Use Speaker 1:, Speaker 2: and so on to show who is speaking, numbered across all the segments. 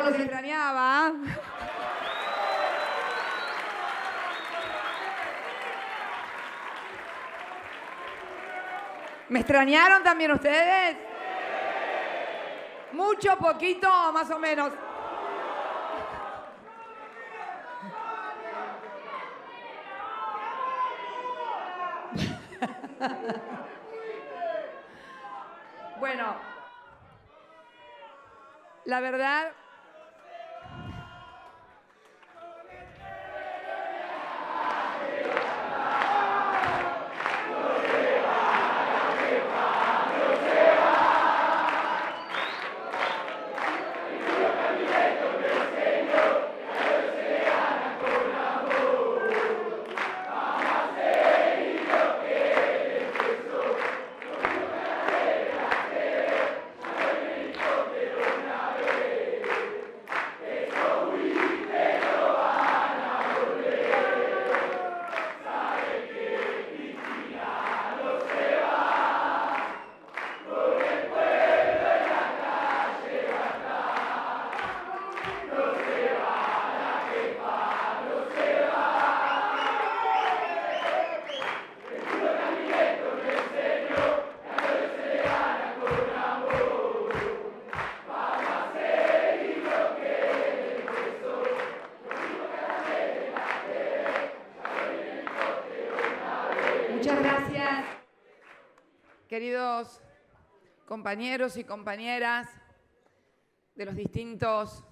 Speaker 1: los extrañaba. ¿Me extrañaron también ustedes? ¿Mucho, poquito, más o menos? Bueno, la verdad... Muchas gracias, queridos compañeros y compañeras de los distintos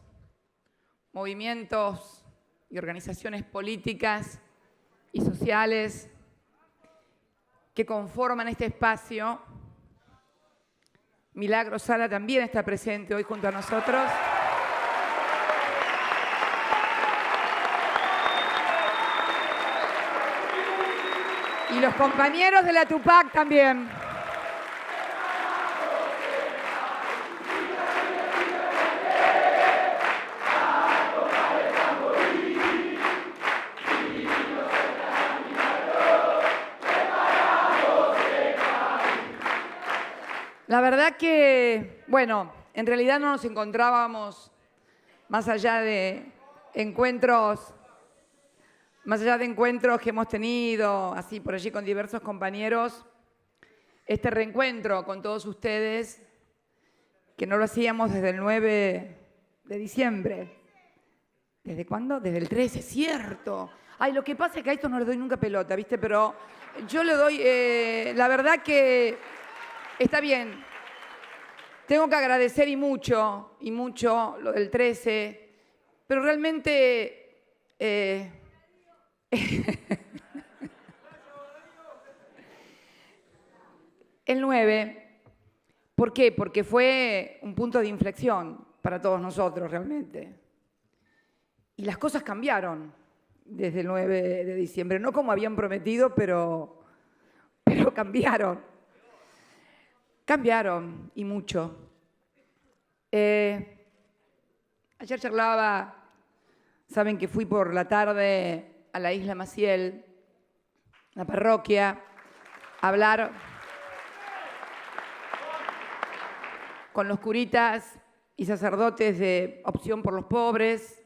Speaker 1: movimientos y organizaciones políticas y sociales que conforman este espacio. Milagro Sala también está presente hoy junto a nosotros. Y los compañeros de la Tupac también. La verdad que, bueno, en realidad no nos encontrábamos más allá de encuentros que hemos tenido, así por allí con diversos compañeros, este reencuentro con todos ustedes, que no lo hacíamos desde el 9 de diciembre. ¿Desde cuándo? Desde el 13, cierto. Ay, lo que pasa es que a esto no le doy nunca pelota, ¿viste? Pero yo le doy, la verdad que está bien. Tengo que agradecer y mucho lo del 13, pero realmente... El 9, ¿por qué? Porque fue un punto de inflexión para todos nosotros realmente. Y las cosas cambiaron desde el 9 de diciembre, no como habían prometido, pero cambiaron. Cambiaron y mucho. Ayer charlaba, saben que fui por la tarde a la Isla Maciel, la parroquia, a hablar con los curitas y sacerdotes de Opción por los Pobres,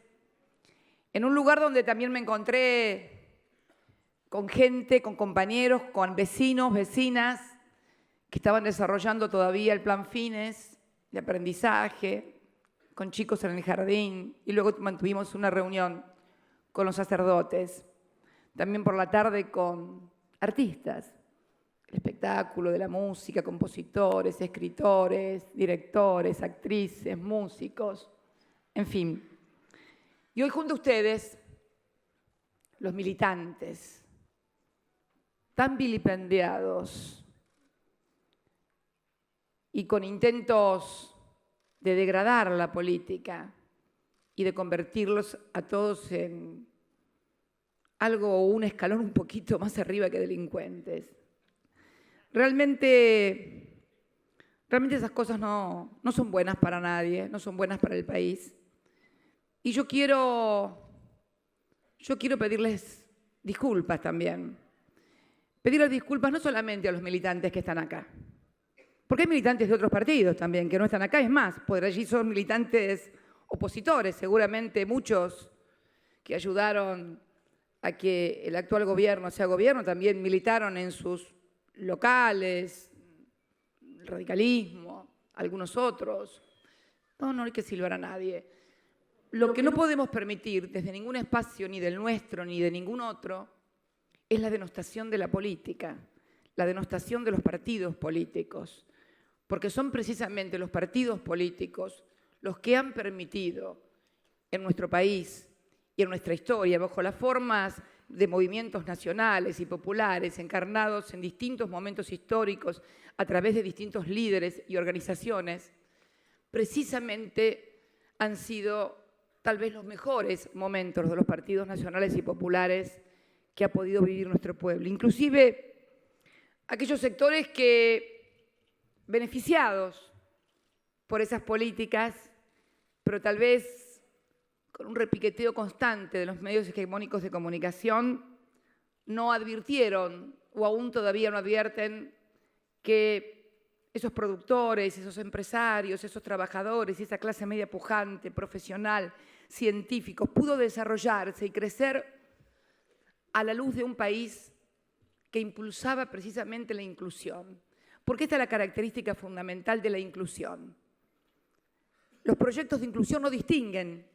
Speaker 1: en un lugar donde también me encontré con gente, con compañeros, con vecinos, vecinas, que estaban desarrollando todavía el plan Fines de aprendizaje, con chicos en el jardín, y luego mantuvimos una reunión con los sacerdotes. También por la tarde con artistas, el espectáculo de la música, compositores, escritores, directores, actrices, músicos, en fin. Y hoy junto a ustedes, los militantes, tan vilipendiados y con intentos de degradar la política y de convertirlos a todos en algo, un escalón un poquito más arriba que delincuentes. Realmente esas cosas no son buenas para nadie, no son buenas para el país. Y yo quiero pedirles disculpas también. Pedirles disculpas no solamente a los militantes que están acá, porque hay militantes de otros partidos también que no están acá. Es más, por allí son militantes opositores, seguramente muchos que ayudaron a que el actual gobierno sea gobierno, también militaron en sus locales, el radicalismo, algunos otros. No hay que silbar a nadie. Lo que no podemos permitir desde ningún espacio, ni del nuestro, ni de ningún otro, es la denostación de la política, la denostación de los partidos políticos, porque son precisamente los partidos políticos los que han permitido en nuestro país y en nuestra historia, bajo las formas de movimientos nacionales y populares encarnados en distintos momentos históricos a través de distintos líderes y organizaciones, precisamente han sido tal vez los mejores momentos de los partidos nacionales y populares que ha podido vivir nuestro pueblo. Inclusive aquellos sectores que, beneficiados por esas políticas, pero tal vez con un repiqueteo constante de los medios hegemónicos de comunicación, no advirtieron o aún todavía no advierten que esos productores, esos empresarios, esos trabajadores y esa clase media pujante, profesional, científicos, pudo desarrollarse y crecer a la luz de un país que impulsaba precisamente la inclusión. Porque esta es la característica fundamental de la inclusión. Los proyectos de inclusión no distinguen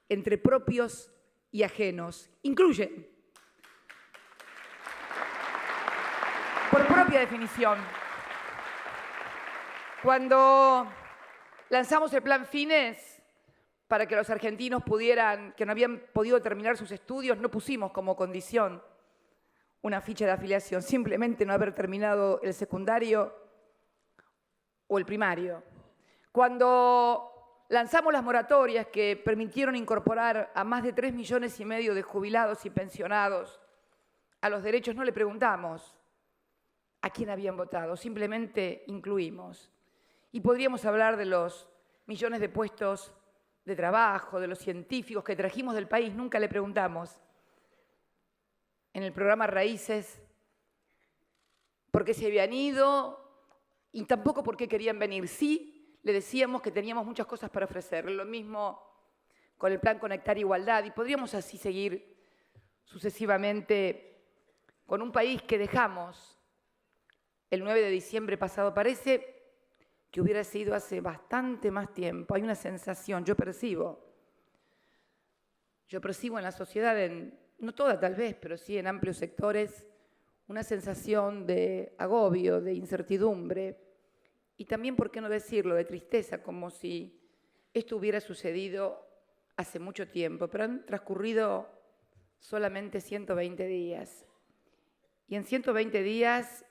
Speaker 1: entre propios y ajenos, incluyen. Por propia definición. Cuando lanzamos el Plan Fines para que los argentinos que no habían podido terminar sus estudios, no pusimos como condición una ficha de afiliación, simplemente no haber terminado el secundario o el primario. Cuando lanzamos las moratorias que permitieron incorporar a más de 3,5 millones de jubilados y pensionados a los derechos, no le preguntamos a quién habían votado, simplemente incluimos. Y podríamos hablar de los millones de puestos de trabajo, de los científicos que trajimos del país, nunca le preguntamos en el programa Raíces por qué se habían ido y tampoco por qué querían venir. Sí, le decíamos que teníamos muchas cosas para ofrecer. Lo mismo con el Plan Conectar Igualdad y podríamos así seguir sucesivamente con un país que dejamos el 9 de diciembre pasado. Parece que hubiera sido hace bastante más tiempo. Hay una sensación, yo percibo en la sociedad, no toda tal vez, pero sí en amplios sectores, una sensación de agobio, de incertidumbre y también, por qué no decirlo, de tristeza, como si esto hubiera sucedido hace mucho tiempo, pero han transcurrido solamente 120 días. Y en 120 días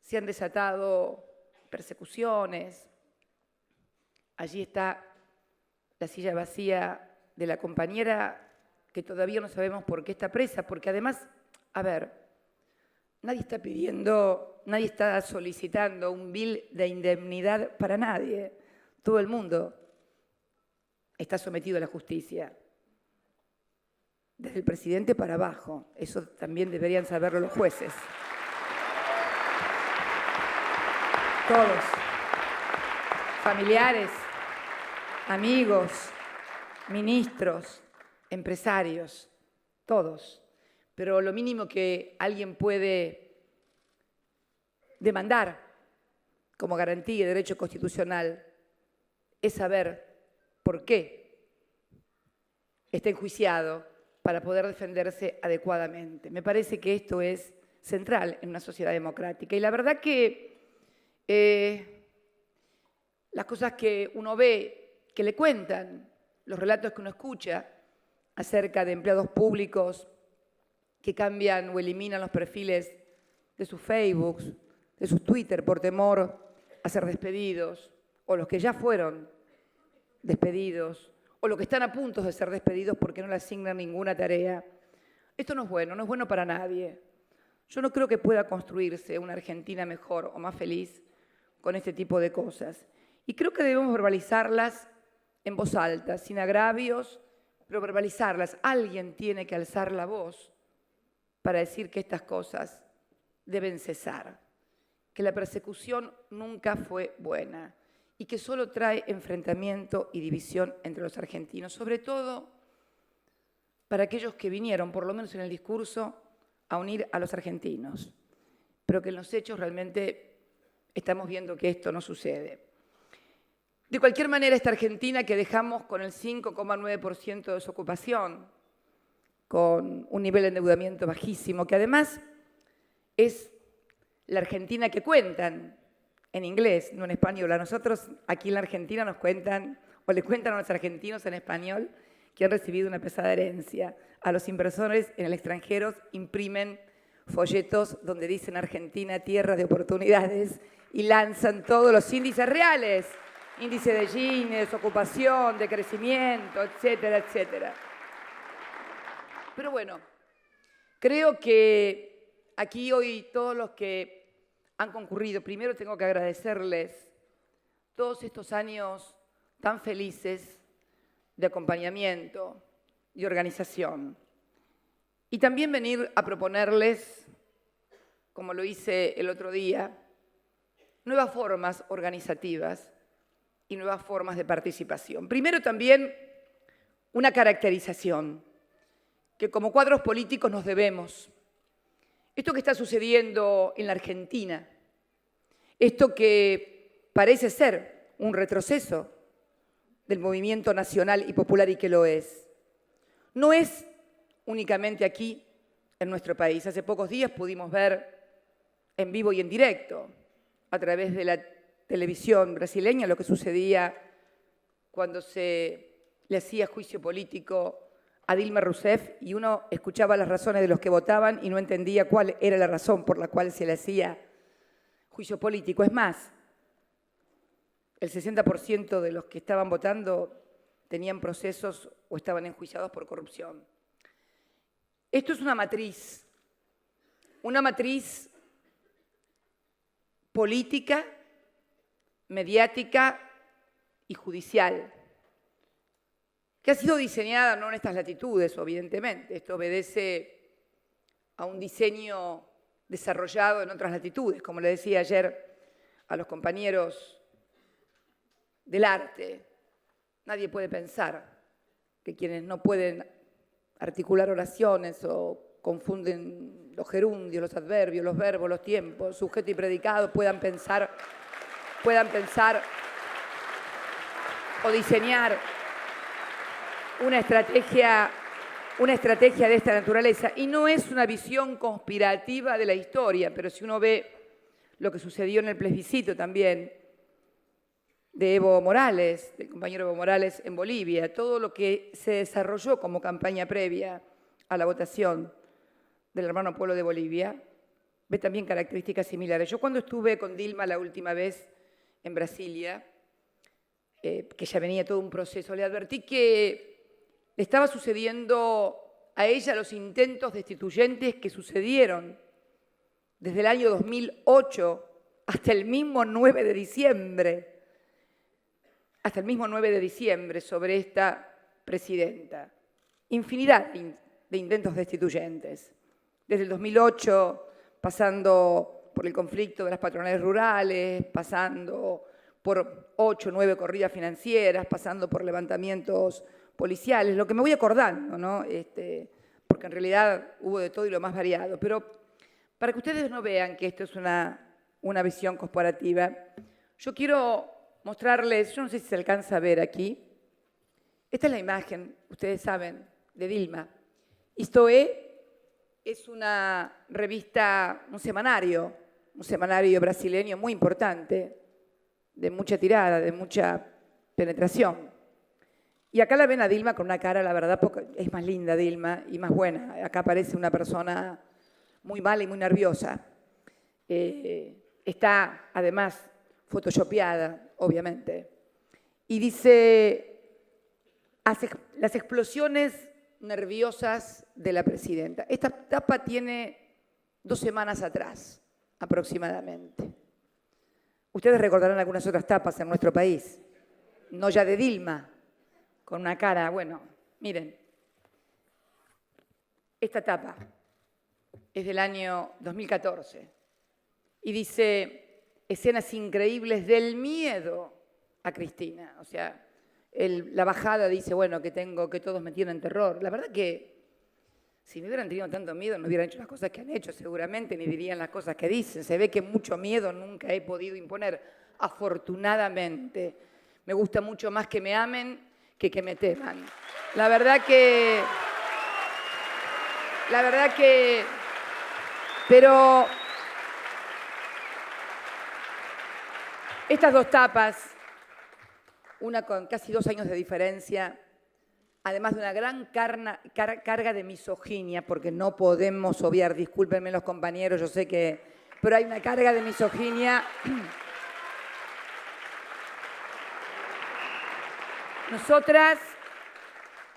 Speaker 1: se han desatado persecuciones. Allí está la silla vacía de la compañera que todavía no sabemos por qué está presa, porque además, nadie está solicitando un bill de indemnidad para nadie. Todo el mundo está sometido a la justicia, desde el presidente para abajo. Eso también deberían saberlo los jueces. Todos, familiares, amigos, ministros, empresarios, todos. Pero lo mínimo que alguien puede demandar como garantía de derecho constitucional es saber por qué está enjuiciado para poder defenderse adecuadamente. Me parece que esto es central en una sociedad democrática. Y la verdad que las cosas que uno ve, que le cuentan, los relatos que uno escucha acerca de empleados públicos que cambian o eliminan los perfiles de sus Facebook, de sus Twitter por temor a ser despedidos, o los que ya fueron despedidos, o los que están a punto de ser despedidos porque no le asignan ninguna tarea. Esto no es bueno para nadie. Yo no creo que pueda construirse una Argentina mejor o más feliz con este tipo de cosas. Y creo que debemos verbalizarlas en voz alta, sin agravios, pero verbalizarlas. Alguien tiene que alzar la voz para decir que estas cosas deben cesar, que la persecución nunca fue buena y que solo trae enfrentamiento y división entre los argentinos, sobre todo para aquellos que vinieron, por lo menos en el discurso, a unir a los argentinos, pero que en los hechos realmente estamos viendo que esto no sucede. De cualquier manera, esta Argentina que dejamos con el 5,9% de desocupación, con un nivel de endeudamiento bajísimo, que además es la Argentina que cuentan en inglés, no en español. A nosotros aquí en la Argentina nos cuentan, o le cuentan a los argentinos en español, que han recibido una pesada herencia. A los inversores en el extranjero imprimen folletos donde dicen Argentina, tierra de oportunidades, y lanzan todos los índices reales, índice de Gini, de desocupación, de crecimiento, etcétera, etcétera. Pero bueno, creo que aquí hoy todos los que han concurrido, primero tengo que agradecerles todos estos años tan felices de acompañamiento y organización. Y también venir a proponerles, como lo hice el otro día, nuevas formas organizativas y nuevas formas de participación. Primero también una caracterización que como cuadros políticos nos debemos. Esto que está sucediendo en la Argentina, esto que parece ser un retroceso del movimiento nacional y popular y que lo es, no es únicamente aquí en nuestro país. Hace pocos días pudimos ver en vivo y en directo a través de la televisión brasileña lo que sucedía cuando se le hacía juicio político a Dilma Rousseff y uno escuchaba las razones de los que votaban y no entendía cuál era la razón por la cual se le hacía juicio político. Es más, el 60% de los que estaban votando tenían procesos o estaban enjuiciados por corrupción. Esto es una matriz política, mediática y judicial, que ha sido diseñada no en estas latitudes, evidentemente. Esto obedece a un diseño desarrollado en otras latitudes. Como le decía ayer a los compañeros del arte, nadie puede pensar que quienes no pueden articular oraciones o confunden los gerundios, los adverbios, los verbos, los tiempos, sujeto y predicado, puedan pensar o diseñar una estrategia de esta naturaleza. Y no es una visión conspirativa de la historia, pero si uno ve lo que sucedió en el plebiscito también de Evo Morales, del compañero Evo Morales en Bolivia, todo lo que se desarrolló como campaña previa a la votación del hermano pueblo de Bolivia, ve también características similares. Yo cuando estuve con Dilma la última vez en Brasilia, que ya venía todo un proceso, le advertí que le estaba sucediendo a ella los intentos destituyentes que sucedieron desde el año 2008 hasta el mismo 9 de diciembre, sobre esta presidenta. Infinidad de intentos destituyentes. Desde el 2008, pasando por el conflicto de las patronales rurales, pasando por 8 o 9 corridas financieras, pasando por levantamientos policiales, lo que me voy acordando, ¿no? Porque en realidad hubo de todo y lo más variado. Pero para que ustedes no vean que esto es una visión corporativa, yo quiero mostrarles, yo no sé si se alcanza a ver aquí, esta es la imagen, ustedes saben, de Dilma. Istoé es una revista, un semanario brasileño muy importante, de mucha tirada, de mucha penetración. Y acá la ven a Dilma con una cara, la verdad, es más linda Dilma y más buena. Acá parece una persona muy mala y muy nerviosa. Está, además, photoshopeada, obviamente. Y dice, las explosiones nerviosas de la presidenta. Esta tapa tiene 2 semanas atrás, aproximadamente. Ustedes recordarán algunas otras tapas en nuestro país, no ya de Dilma, con una cara, bueno, miren, esta tapa es del año 2014 y dice escenas increíbles del miedo a Cristina. O sea, la bajada dice, bueno, que todos me tienen terror. La verdad que si me hubieran tenido tanto miedo, no hubieran hecho las cosas que han hecho seguramente, ni dirían las cosas que dicen. Se ve que mucho miedo nunca he podido imponer, afortunadamente. Me gusta mucho más que me amen que me teman. La verdad que... Pero estas dos tapas, una con casi 2 años de diferencia, además de una gran carga de misoginia, porque no podemos obviar, discúlpenme los compañeros, yo sé que... Pero hay una carga de misoginia. Nosotras,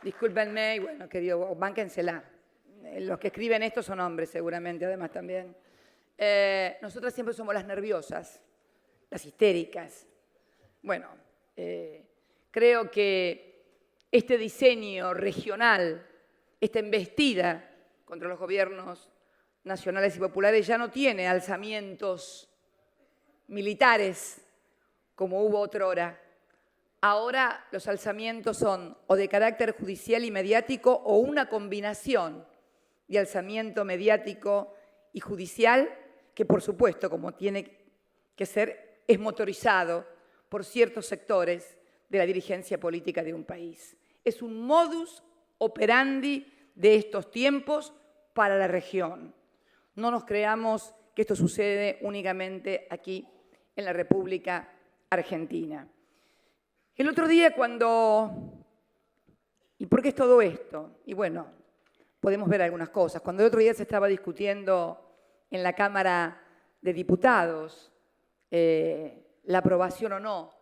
Speaker 1: discúlpenme, y bueno, que digo, bánquensela. Los que escriben esto son hombres, seguramente, además también. Nosotras siempre somos las nerviosas, las histéricas. Bueno, creo que este diseño regional, esta embestida contra los gobiernos nacionales y populares ya no tiene alzamientos militares como hubo otrora. Ahora los alzamientos son o de carácter judicial y mediático o una combinación de alzamiento mediático y judicial que, por supuesto, como tiene que ser, es motorizado por ciertos sectores de la dirigencia política de un país. Es un modus operandi de estos tiempos para la región. No nos creamos que esto sucede únicamente aquí en la República Argentina. El otro día ¿y por qué es todo esto? Y bueno, podemos ver algunas cosas. Cuando el otro día se estaba discutiendo en la Cámara de Diputados la aprobación o no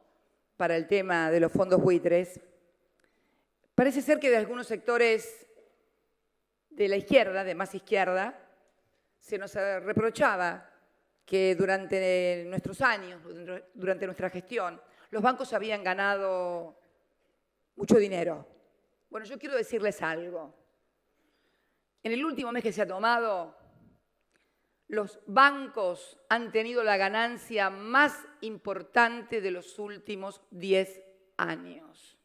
Speaker 1: para el tema de los fondos buitres, parece ser que de algunos sectores de la izquierda, de más izquierda, se nos reprochaba que durante nuestros años, durante nuestra gestión, los bancos habían ganado mucho dinero. Bueno, yo quiero decirles algo. En el último mes que se ha tomado, los bancos han tenido la ganancia más importante de los últimos 10 años.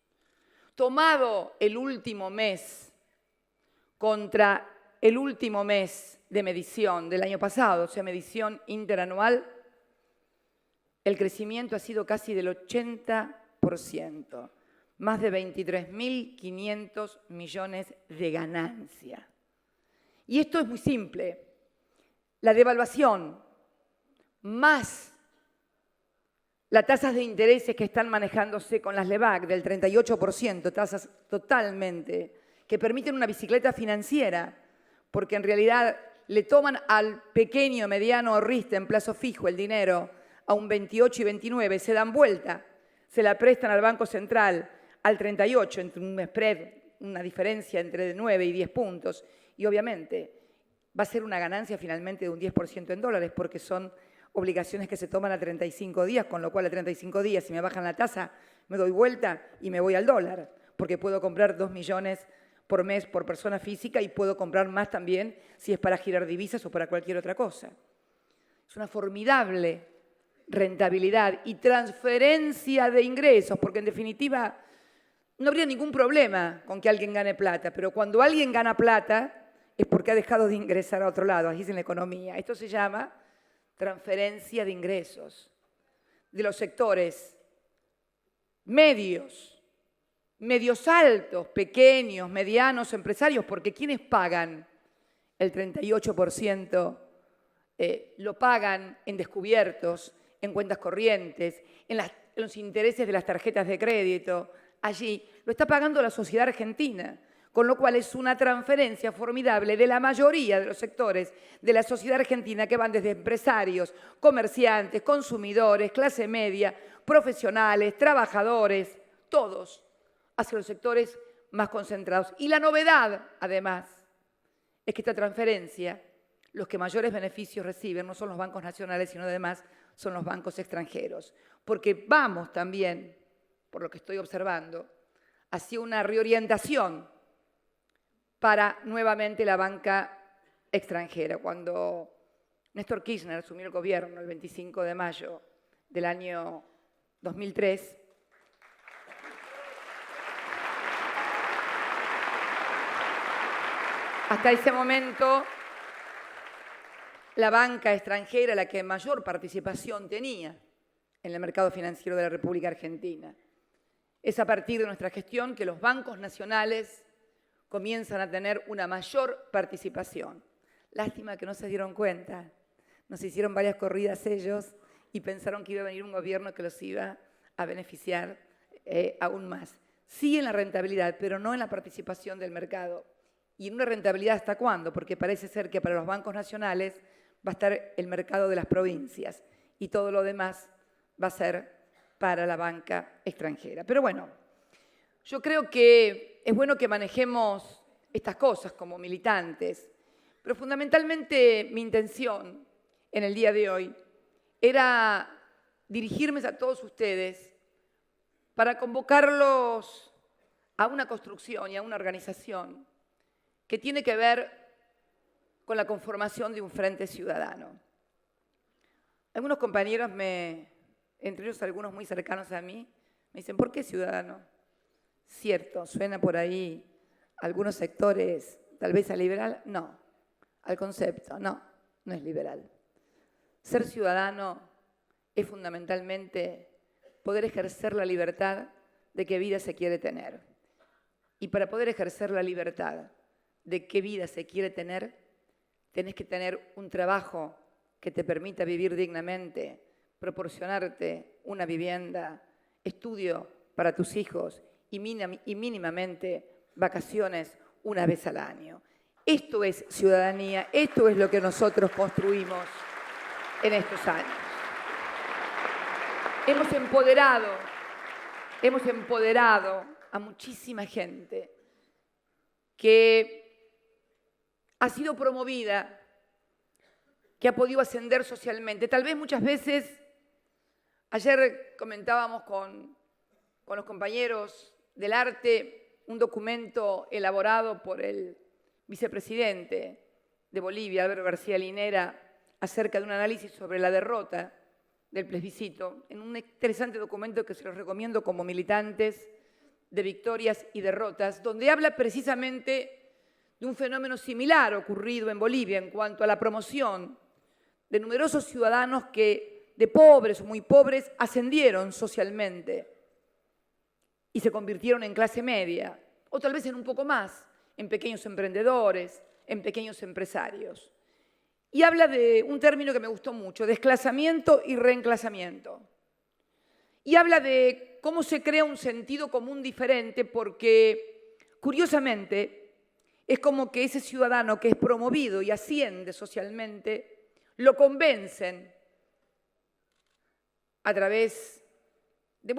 Speaker 1: Tomado el último mes contra el último mes de medición del año pasado, o sea, medición interanual, el crecimiento ha sido casi del 80%, más de 23.500 millones de ganancia. Y esto es muy simple. La devaluación más las tasas de intereses que están manejándose con las LEBAC del 38%, tasas totalmente, que permiten una bicicleta financiera, porque en realidad le toman al pequeño, mediano ahorrista en plazo fijo el dinero a un 28 y 29, se dan vuelta, se la prestan al Banco Central al 38, entre un spread, una diferencia entre 9 y 10 puntos, y obviamente va a ser una ganancia finalmente de un 10% en dólares, porque son obligaciones que se toman a 35 días, con lo cual a 35 días, si me bajan la tasa, me doy vuelta y me voy al dólar, porque puedo comprar 2 millones por mes por persona física y puedo comprar más también si es para girar divisas o para cualquier otra cosa. Es una formidable rentabilidad y transferencia de ingresos, porque en definitiva no habría ningún problema con que alguien gane plata, pero cuando alguien gana plata es porque ha dejado de ingresar a otro lado, así es en la economía. Esto se llama transferencia de ingresos de los sectores medios altos, pequeños, medianos, empresarios, porque ¿quiénes pagan el 38%? Lo pagan en descubiertos, en cuentas corrientes, en los intereses de las tarjetas de crédito. Allí lo está pagando la sociedad argentina, con lo cual es una transferencia formidable de la mayoría de los sectores de la sociedad argentina que van desde empresarios, comerciantes, consumidores, clase media, profesionales, trabajadores, todos, hacia los sectores más concentrados. Y la novedad, además, es que esta transferencia, los que mayores beneficios reciben no son los bancos nacionales, sino además son los bancos extranjeros. Porque vamos también, por lo que estoy observando, hacia una reorientación para nuevamente la banca extranjera. Cuando Néstor Kirchner asumió el gobierno el 25 de mayo del año 2003, Hasta ese momento, la banca extranjera la que mayor participación tenía en el mercado financiero de la República Argentina. Es a partir de nuestra gestión que los bancos nacionales comienzan a tener una mayor participación. Lástima que no se dieron cuenta. Nos hicieron varias corridas ellos y pensaron que iba a venir un gobierno que los iba a beneficiar aún más. Sí en la rentabilidad, pero no en la participación del mercado. ¿Y en una rentabilidad hasta cuándo? Porque parece ser que para los bancos nacionales va a estar el mercado de las provincias y todo lo demás va a ser para la banca extranjera. Pero bueno, yo creo que es bueno que manejemos estas cosas como militantes, pero fundamentalmente mi intención en el día de hoy era dirigirme a todos ustedes para convocarlos a una construcción y a una organización que tiene que ver con la conformación de un frente ciudadano. Algunos compañeros, entre ellos algunos muy cercanos a mí, me dicen, ¿por qué ciudadano? Cierto, suena por ahí a algunos sectores, tal vez a liberal, no, al concepto, no es liberal. Ser ciudadano es fundamentalmente poder ejercer la libertad de qué vida se quiere tener. Y para poder ejercer la libertad de qué vida se quiere tener, tenés que tener un trabajo que te permita vivir dignamente, proporcionarte una vivienda, estudio para tus hijos y mínimamente vacaciones una vez al año. Esto es ciudadanía, esto es lo que nosotros construimos en estos años. Hemos empoderado a muchísima gente que ha sido promovida, que ha podido ascender socialmente. Tal vez muchas veces, ayer comentábamos con los compañeros del arte un documento elaborado por el vicepresidente de Bolivia, Álvaro García Linera, acerca de un análisis sobre la derrota del plebiscito, en un interesante documento que se los recomiendo como militantes de victorias y derrotas, donde habla precisamente de un fenómeno similar ocurrido en Bolivia en cuanto a la promoción de numerosos ciudadanos que, de pobres o muy pobres, ascendieron socialmente y se convirtieron en clase media, o tal vez en un poco más, en pequeños emprendedores, en pequeños empresarios. Y habla de un término que me gustó mucho, desclasamiento y reenclasamiento. Y habla de cómo se crea un sentido común diferente porque, curiosamente, es como que ese ciudadano que es promovido y asciende socialmente, lo convencen a través de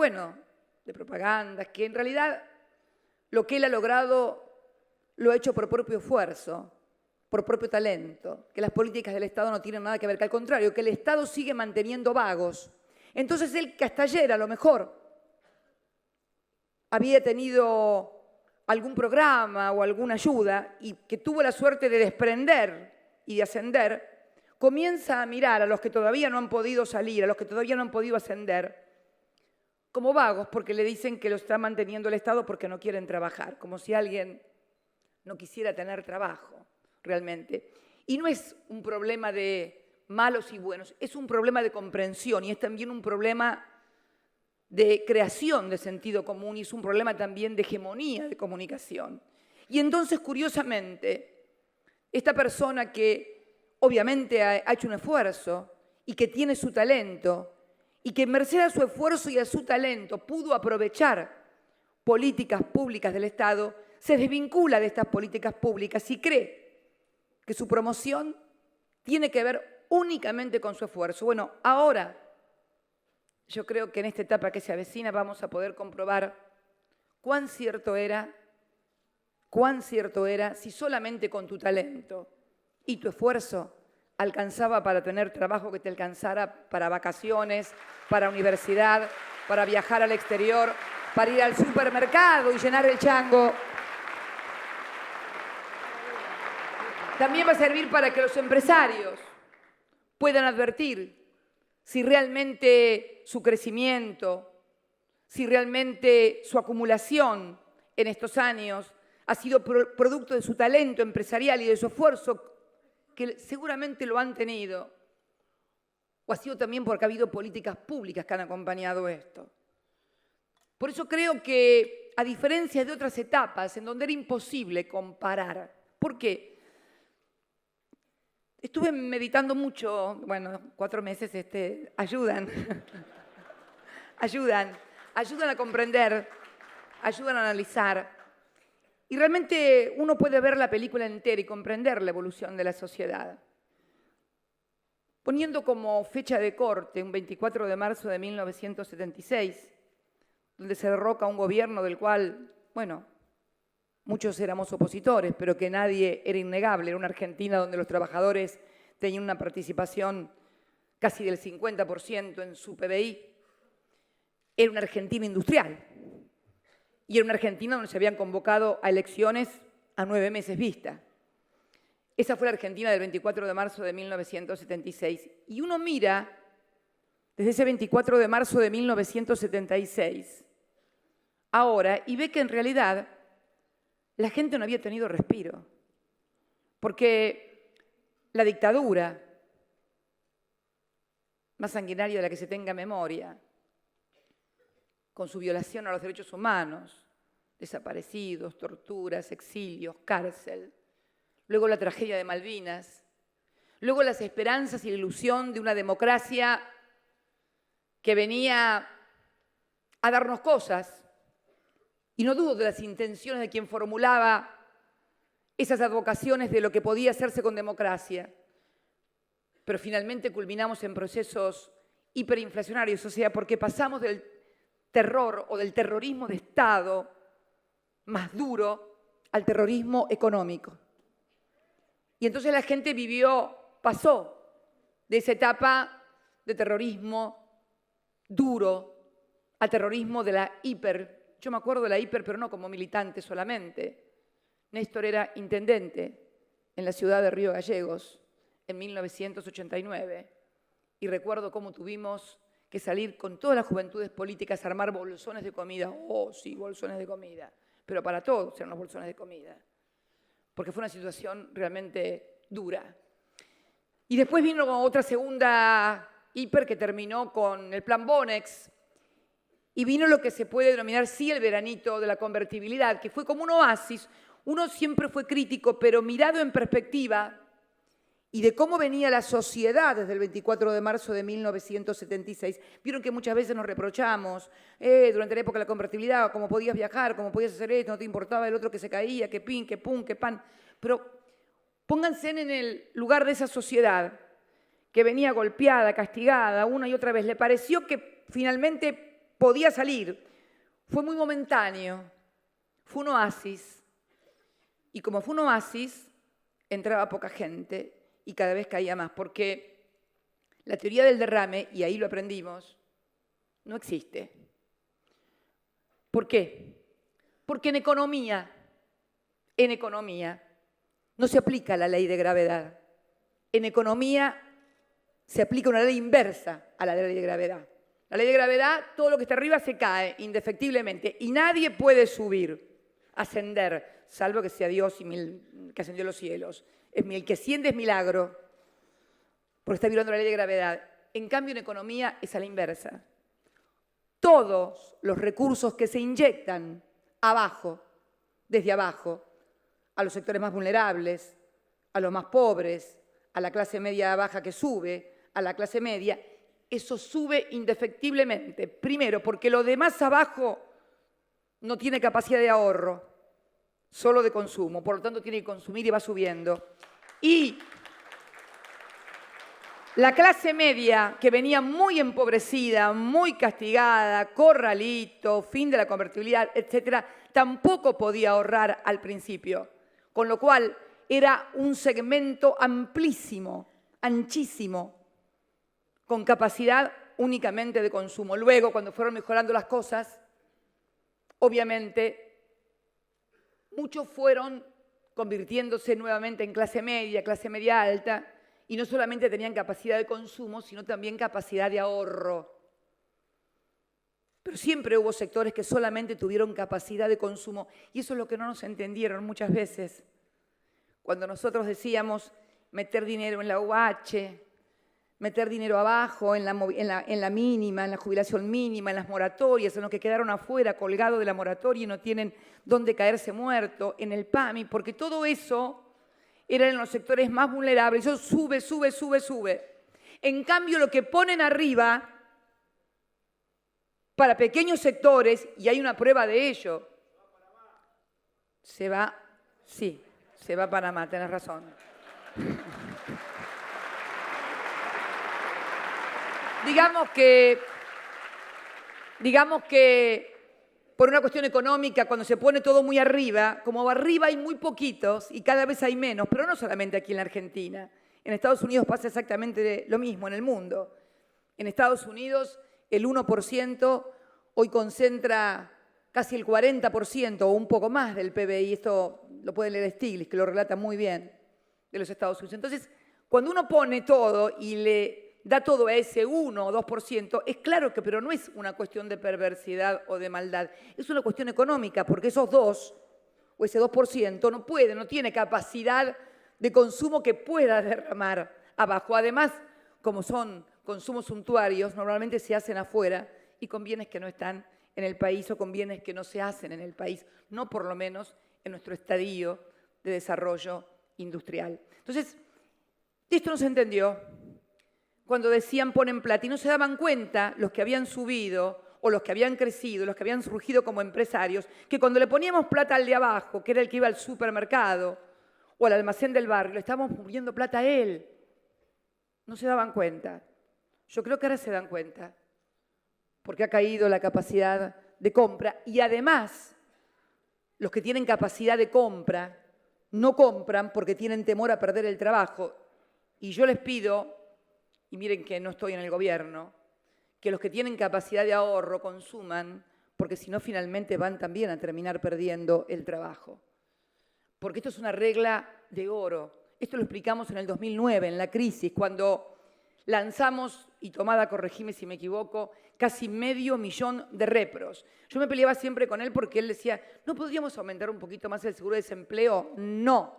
Speaker 1: propagandas, que en realidad lo que él ha logrado lo ha hecho por propio esfuerzo, por propio talento, que las políticas del Estado no tienen nada que ver, que al contrario, que el Estado sigue manteniendo vagos. Entonces él, que hasta ayer a lo mejor había tenido algún programa o alguna ayuda y que tuvo la suerte de desprender y de ascender, comienza a mirar a los que todavía no han podido salir, a los que todavía no han podido ascender, como vagos porque le dicen que lo está manteniendo el Estado porque no quieren trabajar, como si alguien no quisiera tener trabajo realmente. Y no es un problema de malos y buenos, es un problema de comprensión y es también un problema de creación de sentido común y es un problema también de hegemonía de comunicación. Y entonces, curiosamente, esta persona que obviamente ha hecho un esfuerzo y que tiene su talento y que merced a su esfuerzo y a su talento pudo aprovechar políticas públicas del Estado, se desvincula de estas políticas públicas y cree que su promoción tiene que ver únicamente con su esfuerzo. Bueno, ahora yo creo que en esta etapa que se avecina vamos a poder comprobar cuán cierto era si solamente con tu talento y tu esfuerzo alcanzaba para tener trabajo que te alcanzara para vacaciones, para universidad, para viajar al exterior, para ir al supermercado y llenar el chango. También va a servir para que los empresarios puedan advertir si realmente su crecimiento, si realmente su acumulación en estos años ha sido producto de su talento empresarial y de su esfuerzo, que seguramente lo han tenido, o ha sido también porque ha habido políticas públicas que han acompañado esto. Por eso creo que, a diferencia de otras etapas en donde era imposible comparar, ¿por qué? Estuve meditando mucho, bueno, 4 meses ayudan, ayudan a comprender, ayudan a analizar. Y realmente uno puede ver la película entera y comprender la evolución de la sociedad. Poniendo como fecha de corte un 24 de marzo de 1976, donde se derroca un gobierno del cual, bueno, muchos éramos opositores, pero que nadie era innegable. Era una Argentina donde los trabajadores tenían una participación casi del 50% en su PBI. Era una Argentina industrial. Y era una Argentina donde se habían convocado a elecciones a 9 meses vista. Esa fue la Argentina del 24 de marzo de 1976. Y uno mira desde ese 24 de marzo de 1976 ahora y ve que en realidad la gente no había tenido respiro. Porque la dictadura, más sanguinaria de la que se tenga memoria, con su violación a los derechos humanos, desaparecidos, torturas, exilios, cárcel, luego la tragedia de Malvinas, luego las esperanzas y la ilusión de una democracia que venía a darnos cosas, y no dudo de las intenciones de quien formulaba esas advocaciones de lo que podía hacerse con democracia, pero finalmente culminamos en procesos hiperinflacionarios, o sea, porque pasamos del terror o del terrorismo de Estado más duro al terrorismo económico. Y entonces la gente pasó de esa etapa de terrorismo duro al terrorismo de la hiper. Yo me acuerdo de la hiper, pero no como militante solamente. Néstor era intendente en la ciudad de Río Gallegos en 1989 y recuerdo cómo tuvimos que salir con todas las juventudes políticas a armar bolsones de comida. Oh, sí, bolsones de comida. Pero para todos eran los bolsones de comida. Porque fue una situación realmente dura. Y después vino otra segunda hiper que terminó con el plan Bonex. Y vino lo que se puede denominar, sí, el veranito de la convertibilidad, que fue como un oasis. Uno siempre fue crítico, pero mirado en perspectiva, y de cómo venía la sociedad desde el 24 de marzo de 1976. Vieron que muchas veces nos reprochamos, durante la época de la convertibilidad, cómo podías viajar, cómo podías hacer esto, no te importaba el otro que se caía, que pin, que pum, que pan. Pero pónganse en el lugar de esa sociedad que venía golpeada, castigada, una y otra vez. Le pareció que finalmente podía salir. Fue muy momentáneo, fue un oasis. Y como fue un oasis, entraba poca gente y cada vez caía más, porque la teoría del derrame, y ahí lo aprendimos, no existe. ¿Por qué? Porque en economía no se aplica la ley de gravedad. En economía se aplica una ley inversa a la ley de gravedad. La ley de gravedad, todo lo que está arriba se cae indefectiblemente y nadie puede subir, ascender, salvo que sea Dios y que ascendió a los cielos. El que asciende es milagro, porque está violando la ley de gravedad. En cambio, en economía es a la inversa. Todos los recursos que se inyectan abajo, desde abajo, a los sectores más vulnerables, a los más pobres, a la clase media baja que sube, a la clase media, eso sube indefectiblemente. Primero, porque lo de más abajo no tiene capacidad de ahorro, solo de consumo, por lo tanto tiene que consumir y va subiendo. Y la clase media, que venía muy empobrecida, muy castigada, corralito, fin de la convertibilidad, etcétera, tampoco podía ahorrar al principio, con lo cual era un segmento amplísimo, anchísimo, con capacidad únicamente de consumo. Luego, cuando fueron mejorando las cosas, obviamente, muchos fueron convirtiéndose nuevamente en clase media alta, y no solamente tenían capacidad de consumo, sino también capacidad de ahorro. Pero siempre hubo sectores que solamente tuvieron capacidad de consumo y eso es lo que no nos entendieron muchas veces. Cuando nosotros decíamos meter dinero en la UH, meter dinero abajo, en la mínima, en la jubilación mínima, en las moratorias, en los que quedaron afuera colgados de la moratoria y no tienen dónde caerse muerto, en el PAMI, porque todo eso era en los sectores más vulnerables. Eso sube, sube, sube, sube. En cambio, lo que ponen arriba, para pequeños sectores, y hay una prueba de ello, se va a Panamá, tenés razón. Digamos que por una cuestión económica, cuando se pone todo muy arriba, como arriba hay muy poquitos y cada vez hay menos, pero no solamente aquí en la Argentina. En Estados Unidos pasa exactamente lo mismo, en el mundo. En Estados Unidos el 1% hoy concentra casi el 40% o un poco más del PBI. Esto lo puede leer Stiglitz, que lo relata muy bien, de los Estados Unidos. Entonces, cuando uno pone todo y le da todo a ese 1 o 2%, es claro que, pero no es una cuestión de perversidad o de maldad, es una cuestión económica, porque esos 2 o ese 2% no tiene capacidad de consumo que pueda derramar abajo. Además, como son consumos suntuarios, normalmente se hacen afuera y con bienes que no están en el país o con bienes que no se hacen en el país, no por lo menos en nuestro estadio de desarrollo industrial. Entonces, esto no se entendió cuando decían ponen plata y no se daban cuenta los que habían subido o los que habían crecido, los que habían surgido como empresarios, que cuando le poníamos plata al de abajo, que era el que iba al supermercado o al almacén del barrio, le estábamos poniendo plata a él. No se daban cuenta. Yo creo que ahora se dan cuenta, porque ha caído la capacidad de compra y además los que tienen capacidad de compra no compran porque tienen temor a perder el trabajo. Y yo les pido, y miren que no estoy en el gobierno, que los que tienen capacidad de ahorro consuman, porque si no finalmente van también a terminar perdiendo el trabajo. Porque esto es una regla de oro. Esto lo explicamos en el 2009, en la crisis, cuando lanzamos, y Tomada, corregime si me equivoco, casi 500.000 de repros. Yo me peleaba siempre con él porque él decía, ¿no podríamos aumentar un poquito más el seguro de desempleo? No.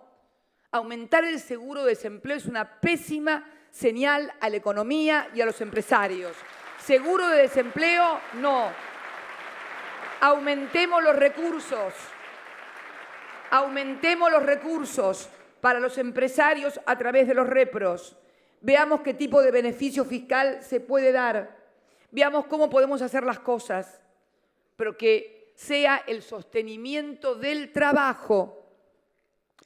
Speaker 1: Aumentar el seguro de desempleo es una pésima señal a la economía y a los empresarios. Seguro de desempleo, no. Aumentemos los recursos. Aumentemos los recursos para los empresarios a través de los repros. Veamos qué tipo de beneficio fiscal se puede dar. Veamos cómo podemos hacer las cosas, pero que sea el sostenimiento del trabajo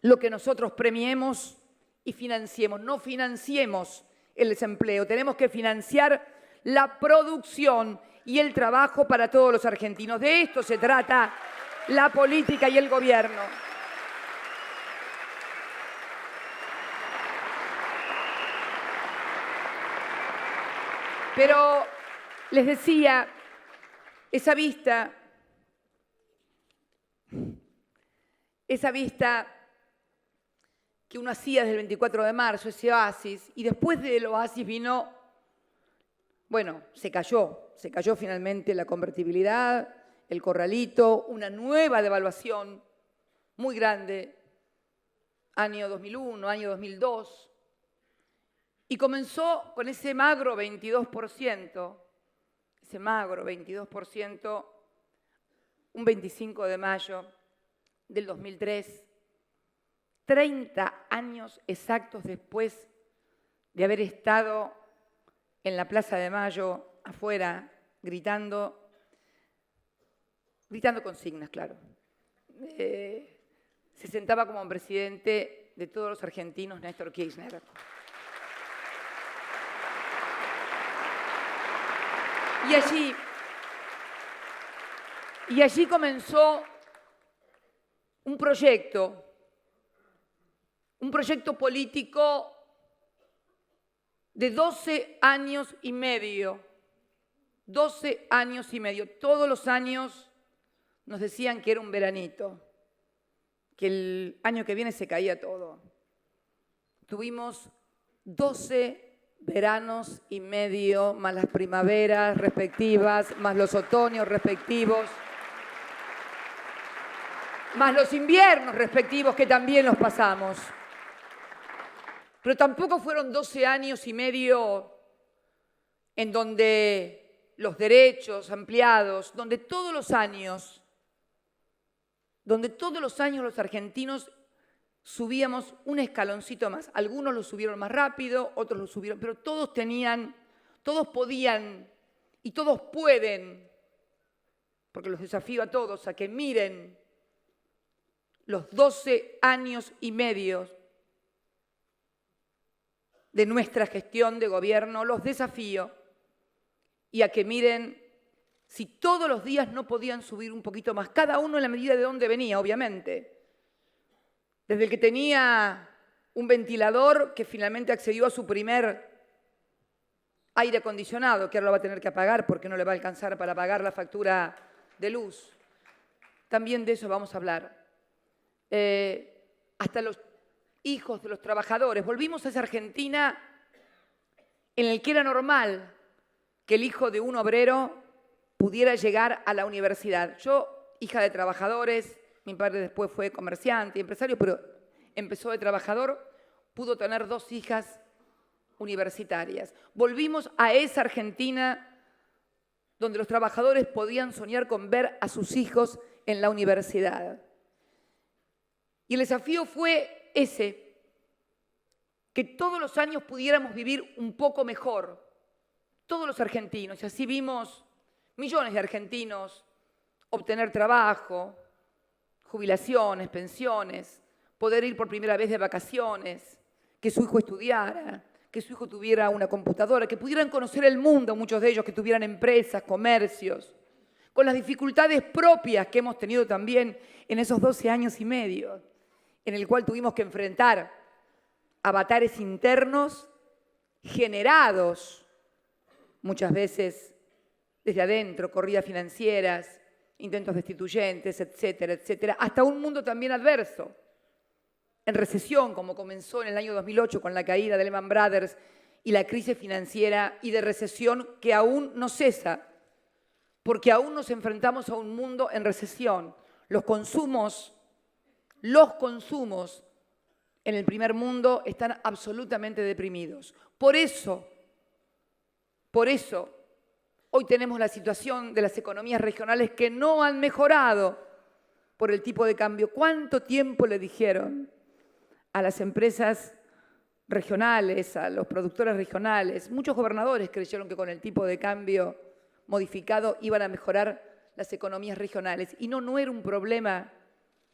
Speaker 1: lo que nosotros premiemos y financiemos. No financiemos el desempleo, tenemos que financiar la producción y el trabajo para todos los argentinos. De esto se trata la política y el gobierno. Pero les decía, esa vista que uno hacía desde el 24 de marzo, ese oasis, y después del oasis vino, bueno, se cayó finalmente la convertibilidad, el corralito, una nueva devaluación muy grande, año 2001, año 2002, y comenzó con ese magro 22%, un 25 de mayo del 2003, 30 años exactos después de haber estado en la Plaza de Mayo, afuera, gritando consignas, claro. Se sentaba como presidente de todos los argentinos Néstor Kirchner. Y allí comenzó un proyecto político de 12 años y medio. 12 años y medio. Todos los años nos decían que era un veranito, que el año que viene se caía todo. Tuvimos 12 veranos y medio, más las primaveras respectivas, más los otoños respectivos, más los inviernos respectivos que también los pasamos. Pero tampoco fueron 12 años y medio en donde los derechos ampliados, donde todos los años los argentinos subíamos un escaloncito más. Algunos lo subieron más rápido, otros lo subieron, pero todos podían y todos pueden, porque los desafío a todos a que miren los 12 años y medio de nuestra gestión de gobierno, los desafío y a que miren si todos los días no podían subir un poquito más, cada uno en la medida de dónde venía, obviamente. Desde el que tenía un ventilador que finalmente accedió a su primer aire acondicionado, que ahora lo va a tener que apagar porque no le va a alcanzar para pagar la factura de luz. También de eso vamos a hablar. Hasta los hijos de los trabajadores. Volvimos a esa Argentina en la que era normal que el hijo de un obrero pudiera llegar a la universidad. Yo, hija de trabajadores, mi padre después fue comerciante y empresario, pero empezó de trabajador, pudo tener 2 hijas universitarias. Volvimos a esa Argentina donde los trabajadores podían soñar con ver a sus hijos en la universidad. Y el desafío fue ese, que todos los años pudiéramos vivir un poco mejor, todos los argentinos, y así vimos millones de argentinos obtener trabajo, jubilaciones, pensiones, poder ir por primera vez de vacaciones, que su hijo estudiara, que su hijo tuviera una computadora, que pudieran conocer el mundo, muchos de ellos que tuvieran empresas, comercios, con las dificultades propias que hemos tenido también en esos 12 años y medio, en el cual tuvimos que enfrentar avatares internos generados muchas veces desde adentro, corridas financieras, intentos destituyentes, etcétera, etcétera, hasta un mundo también adverso, en recesión, como comenzó en el año 2008 con la caída de Lehman Brothers y la crisis financiera y de recesión que aún no cesa, porque aún nos enfrentamos a un mundo en recesión. Los consumos en el primer mundo están absolutamente deprimidos. Por eso, hoy tenemos la situación de las economías regionales que no han mejorado por el tipo de cambio. ¿Cuánto tiempo le dijeron a las empresas regionales, a los productores regionales? Muchos gobernadores creyeron que con el tipo de cambio modificado iban a mejorar las economías regionales. Y no era un problema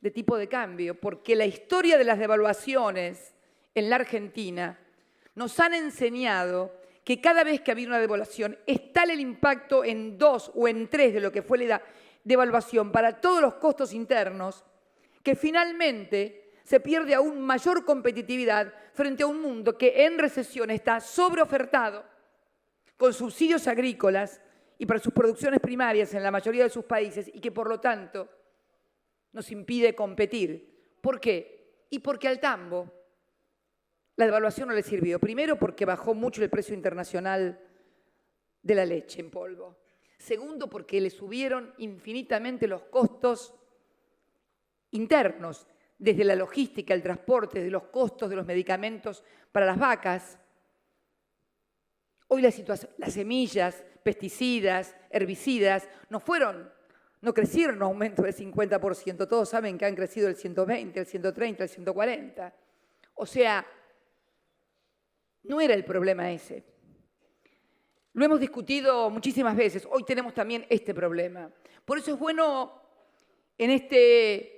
Speaker 1: de tipo de cambio, porque la historia de las devaluaciones en la Argentina nos han enseñado que cada vez que había una devaluación es tal el impacto en 2 o en 3 de lo que fue la devaluación para todos los costos internos, que finalmente se pierde aún mayor competitividad frente a un mundo que en recesión está sobreofertado con subsidios agrícolas y para sus producciones primarias en la mayoría de sus países y que por lo tanto nos impide competir. ¿Por qué? Y porque al tambo la devaluación no le sirvió. Primero, porque bajó mucho el precio internacional de la leche en polvo. Segundo, porque le subieron infinitamente los costos internos, desde la logística, el transporte, desde los costos de los medicamentos para las vacas. Hoy la situación, las semillas, pesticidas, herbicidas, no crecieron un aumento del 50%. Todos saben que han crecido el 120, el 130, el 140. O sea, no era el problema ese. Lo hemos discutido muchísimas veces. Hoy tenemos también este problema. Por eso es bueno en este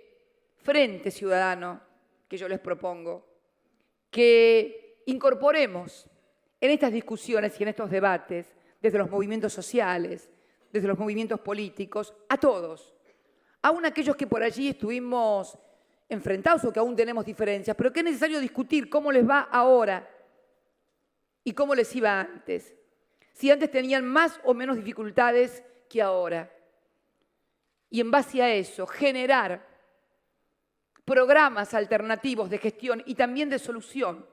Speaker 1: frente ciudadano que yo les propongo que incorporemos en estas discusiones y en estos debates, desde los movimientos sociales, desde los movimientos políticos, a todos, aún aquellos que por allí estuvimos enfrentados o que aún tenemos diferencias, pero que es necesario discutir cómo les va ahora y cómo les iba antes. Si antes tenían más o menos dificultades que ahora. Y en base a eso, generar programas alternativos de gestión y también de solución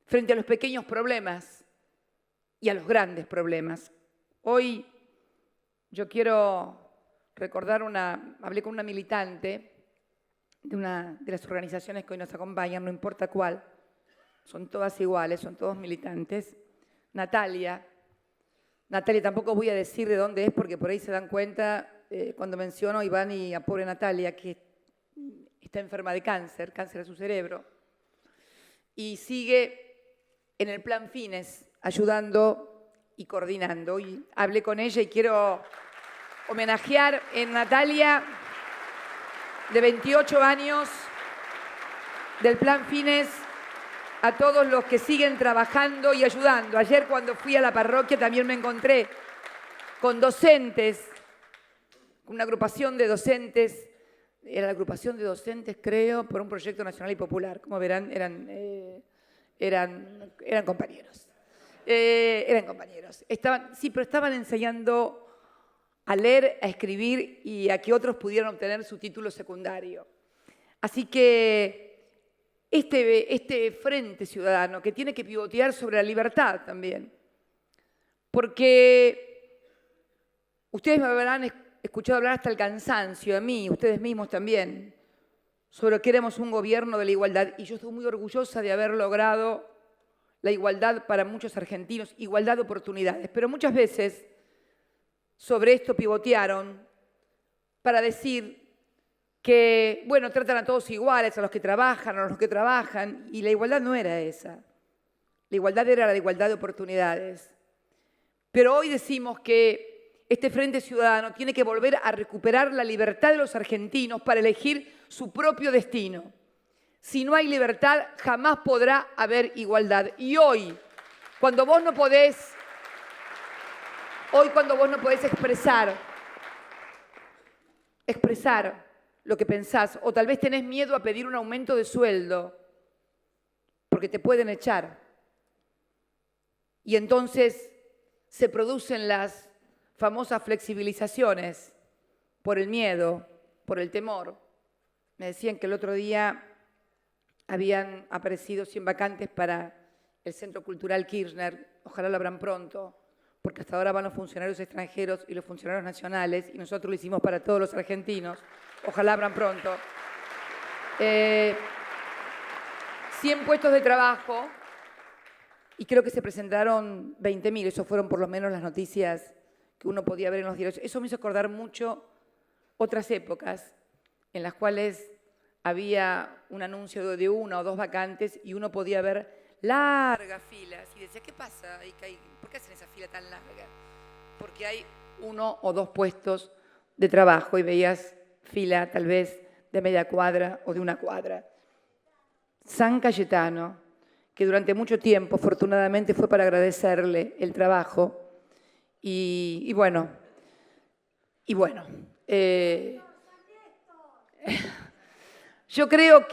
Speaker 1: frente a los pequeños problemas y a los grandes problemas. Hoy yo quiero recordar hablé con una militante de una de las organizaciones que hoy nos acompañan, no importa cuál, son todas iguales, son todos militantes. Natalia tampoco voy a decir de dónde es porque por ahí se dan cuenta cuando menciono a Iván y a pobre Natalia, que está enferma de cáncer a su cerebro, y sigue en el plan Fines, ayudando y coordinando. Y hablé con ella y quiero homenajear en Natalia, de 28 años, del plan Fines, a todos los que siguen trabajando y ayudando. Ayer cuando fui a la parroquia también me encontré con docentes, con una agrupación de docentes, era la agrupación de docentes, creo, por un proyecto nacional y popular. Como verán, eran compañeros. Eran compañeros. Pero estaban enseñando a leer, a escribir y a que otros pudieran obtener su título secundario. Así que este frente ciudadano que tiene que pivotear sobre la libertad también, porque ustedes me habrán escuchado hablar hasta el cansancio, a mí, ustedes mismos también, sobre que éramos un gobierno de la igualdad, y yo estoy muy orgullosa de haber logrado la igualdad para muchos argentinos, igualdad de oportunidades, pero muchas veces sobre esto pivotearon para decir que, bueno, tratan a todos iguales, a los que trabajan, y la igualdad no era esa. La igualdad era la igualdad de oportunidades. Pero hoy decimos que este Frente Ciudadano tiene que volver a recuperar la libertad de los argentinos para elegir su propio destino. Si no hay libertad, jamás podrá haber igualdad. Y hoy, cuando vos no podés expresar lo que pensás, o tal vez tenés miedo a pedir un aumento de sueldo, porque te pueden echar. Y entonces se producen las famosas flexibilizaciones por el miedo, por el temor. Me decían que el otro día habían aparecido 100 vacantes para el Centro Cultural Kirchner. Ojalá lo abran pronto, porque hasta ahora van los funcionarios extranjeros y los funcionarios nacionales, y nosotros lo hicimos para todos los argentinos. Ojalá abran pronto. 100 puestos de trabajo, y creo que se presentaron 20.000. Eso fueron por lo menos las noticias que uno podía ver en los diarios. Eso me hizo acordar mucho otras épocas en las cuales había un anuncio de 1 o 2 vacantes y uno podía ver largas filas y decía, ¿qué pasa? ¿Por qué hacen esa fila tan larga? Porque hay 1 o 2 puestos de trabajo y veías fila tal vez de media cuadra o de 1 cuadra. San Cayetano, que durante mucho tiempo, afortunadamente, fue para agradecerle el trabajo. Y bueno, yo creo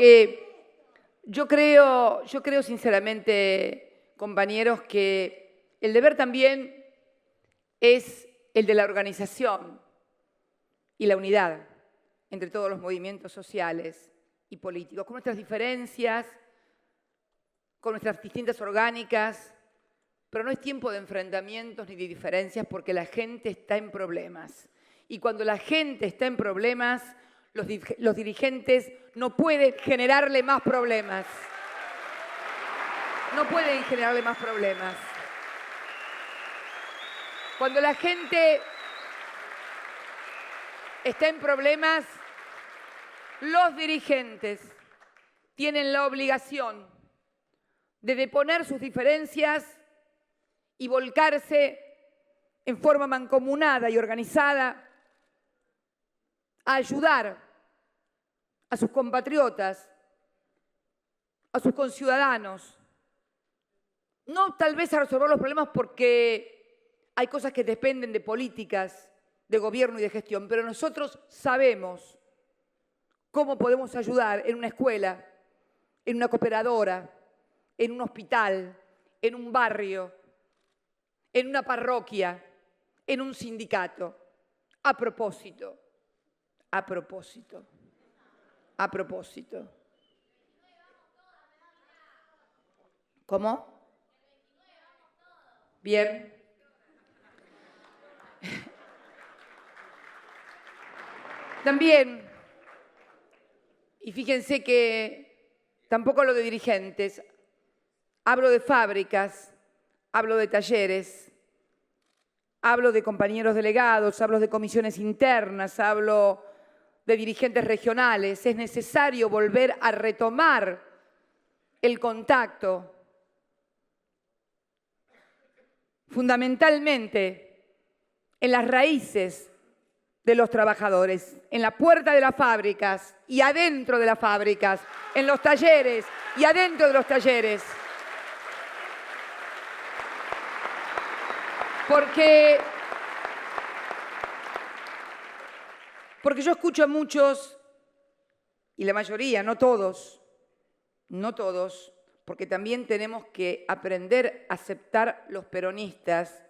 Speaker 1: sinceramente, compañeros, que el deber también es el de la organización y la unidad entre todos los movimientos sociales y políticos, con nuestras diferencias, con nuestras distintas orgánicas, pero no es tiempo de enfrentamientos ni de diferencias porque la gente está en problemas. Y cuando la gente está en problemas, los dirigentes no pueden generarle más problemas. No pueden generarle más problemas. Cuando la gente está en problemas, los dirigentes tienen la obligación de deponer sus diferencias y volcarse en forma mancomunada y organizada a ayudar a sus compatriotas, a sus conciudadanos. No tal vez a resolver los problemas porque hay cosas que dependen de políticas, de gobierno y de gestión, pero nosotros sabemos cómo podemos ayudar en una escuela, en una cooperadora, en un hospital, en un barrio, en una parroquia, en un sindicato. A propósito, ¿Cómo? Bien. También, y fíjense que tampoco hablo de dirigentes, hablo de fábricas, hablo de talleres, hablo de compañeros delegados, hablo de comisiones internas, hablo de dirigentes regionales. Es necesario volver a retomar el contacto, fundamentalmente en las raíces de los trabajadores, en la puerta de las fábricas y adentro de las fábricas, en los talleres y adentro de los talleres. Porque yo escucho a muchos, y la mayoría, no todos, porque también tenemos que aprender a aceptar los peronistas,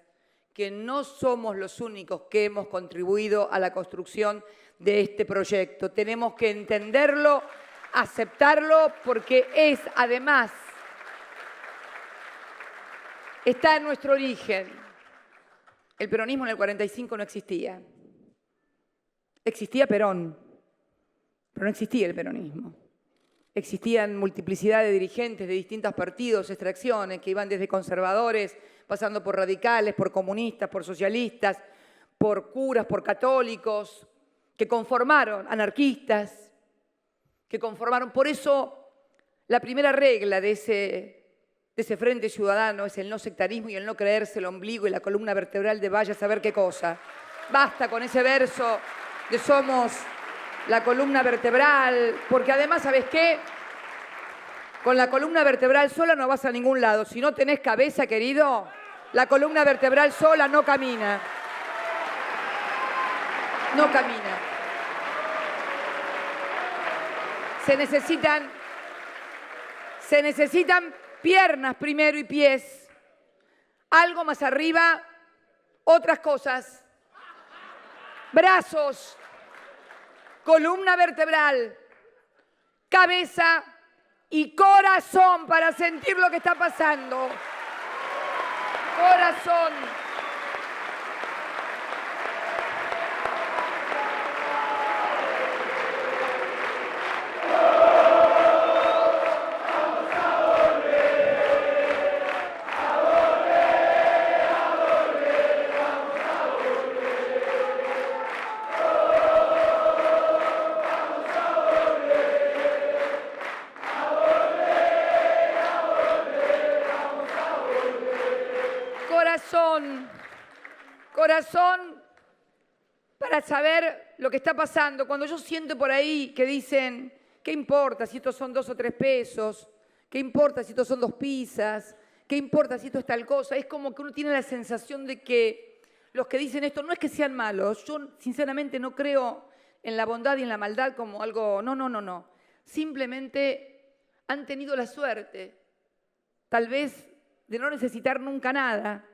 Speaker 1: que no somos los únicos que hemos contribuido a la construcción de este proyecto. Tenemos que entenderlo, aceptarlo, porque es, además, está en nuestro origen. El peronismo en el 45 no existía. Existía Perón, pero no existía el peronismo. Existían multiplicidad de dirigentes de distintos partidos, extracciones, que iban desde conservadores, pasando por radicales, por comunistas, por socialistas, por curas, por católicos, que conformaron, anarquistas, que conformaron. Por eso, la primera regla de ese Frente Ciudadano es el no sectarismo y el no creerse el ombligo y la columna vertebral de vaya a saber qué cosa. Basta con ese verso de somos la columna vertebral, porque además, ¿sabes qué? Con la columna vertebral sola no vas a ningún lado. Si no tenés cabeza, querido, la columna vertebral sola no camina. No camina. Se necesitan piernas primero y pies. Algo más arriba, otras cosas. Brazos, columna vertebral, cabeza y corazón para sentir lo que está pasando. Corazón. Corazón para saber lo que está pasando. Cuando yo siento por ahí que dicen, ¿qué importa si estos son 2 o 3 pesos? ¿Qué importa si estos son 2 pizzas? ¿Qué importa si esto es tal cosa? Es como que uno tiene la sensación de que los que dicen esto no es que sean malos. Yo sinceramente no creo en la bondad y en la maldad como algo, no. Simplemente han tenido la suerte, tal vez, de no necesitar nunca nada.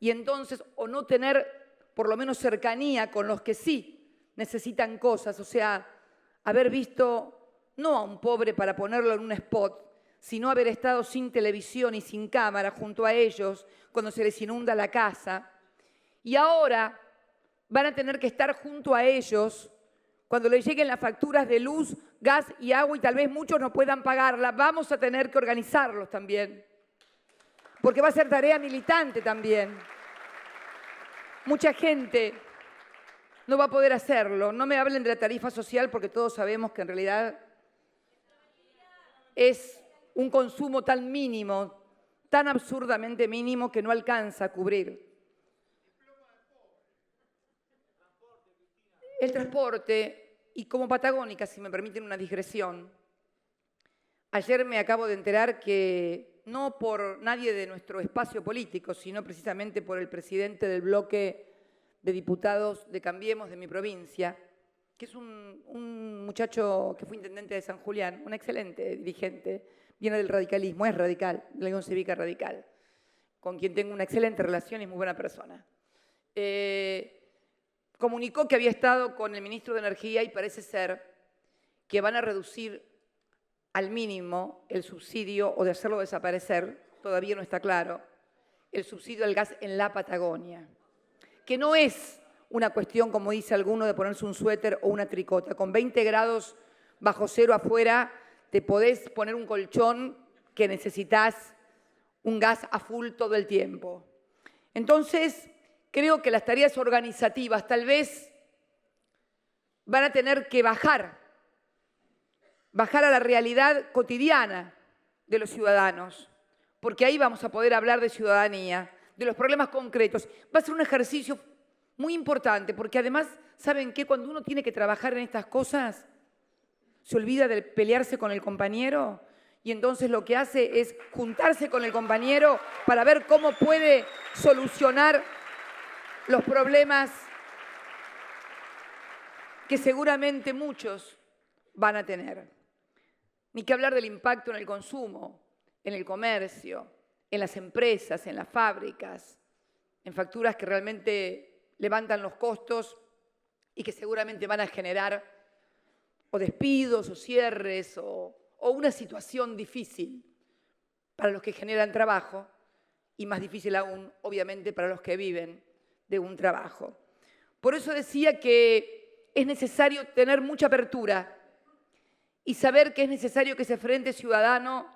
Speaker 1: Y entonces, o no tener por lo menos cercanía con los que sí necesitan cosas, o sea, haber visto no a un pobre para ponerlo en un spot, sino haber estado sin televisión y sin cámara junto a ellos cuando se les inunda la casa. Y ahora van a tener que estar junto a ellos cuando les lleguen las facturas de luz, gas y agua y tal vez muchos no puedan pagarlas. Vamos a tener que organizarlos también, porque va a ser tarea militante también. Mucha gente no va a poder hacerlo. No me hablen de la tarifa social porque todos sabemos que en realidad es un consumo tan mínimo, tan absurdamente mínimo que no alcanza a cubrir. El transporte, y como patagónica, si me permiten una digresión, ayer me acabo de enterar que no por nadie de nuestro espacio político, sino precisamente por el presidente del bloque de diputados de Cambiemos de mi provincia, que es un muchacho que fue intendente de San Julián, un excelente dirigente, viene del radicalismo, es radical, de la Unión Cívica Radical, con quien tengo una excelente relación y es muy buena persona. Comunicó que había estado con el ministro de Energía y parece ser que van a reducir al mínimo el subsidio o de hacerlo desaparecer todavía no está claro, el subsidio al gas en la Patagonia, que no es una cuestión, como dice alguno, de ponerse un suéter o una tricota. Con 20 grados bajo cero afuera te podés poner un colchón que necesitas un gas a full todo el tiempo. Entonces, creo que las tareas organizativas tal vez van a tener que bajar a la realidad cotidiana de los ciudadanos, porque ahí vamos a poder hablar de ciudadanía, de los problemas concretos. Va a ser un ejercicio muy importante, porque además, ¿saben qué? Cuando uno tiene que trabajar en estas cosas, se olvida de pelearse con el compañero y entonces lo que hace es juntarse con el compañero para ver cómo puede solucionar los problemas que seguramente muchos van a tener. Ni que hablar del impacto en el consumo, en el comercio, en las empresas, en las fábricas, en facturas que realmente levantan los costos y que seguramente van a generar o despidos o cierres o una situación difícil para los que generan trabajo y más difícil aún, obviamente, para los que viven de un trabajo. Por eso decía que es necesario tener mucha apertura y saber que es necesario que ese frente ciudadano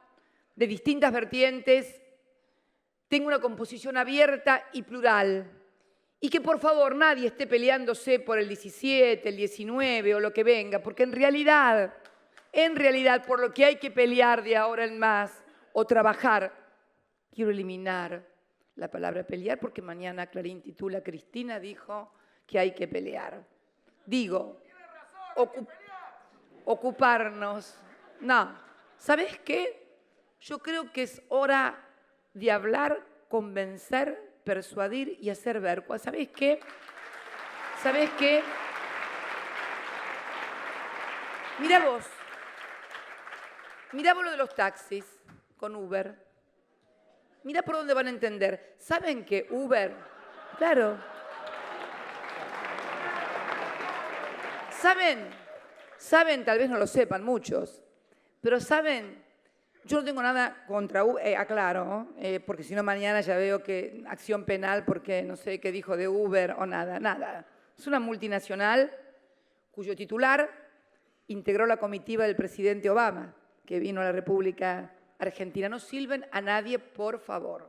Speaker 1: de distintas vertientes tenga una composición abierta y plural y que por favor nadie esté peleándose por el 17, el 19 o lo que venga, porque en realidad, por lo que hay que pelear de ahora en más o trabajar, quiero eliminar la palabra pelear porque mañana Clarín titula Cristina dijo que hay que pelear. Digo, ocuparnos. No, ¿sabes qué? Yo creo que es hora de hablar, convencer, persuadir y hacer ver. ¿Sabés qué? ¿Sabés qué? Mirá vos lo de los taxis con Uber. Mirá por dónde van a entender. ¿Saben que Uber? Claro. ¿Saben? Tal vez no lo sepan muchos, pero ¿saben? Yo no tengo nada contra Uber, aclaro, porque si no mañana ya veo que acción penal porque no sé qué dijo de Uber o nada. Es una multinacional cuyo titular integró la comitiva del presidente Obama, que vino a la República Argentina. No silben a nadie, por favor,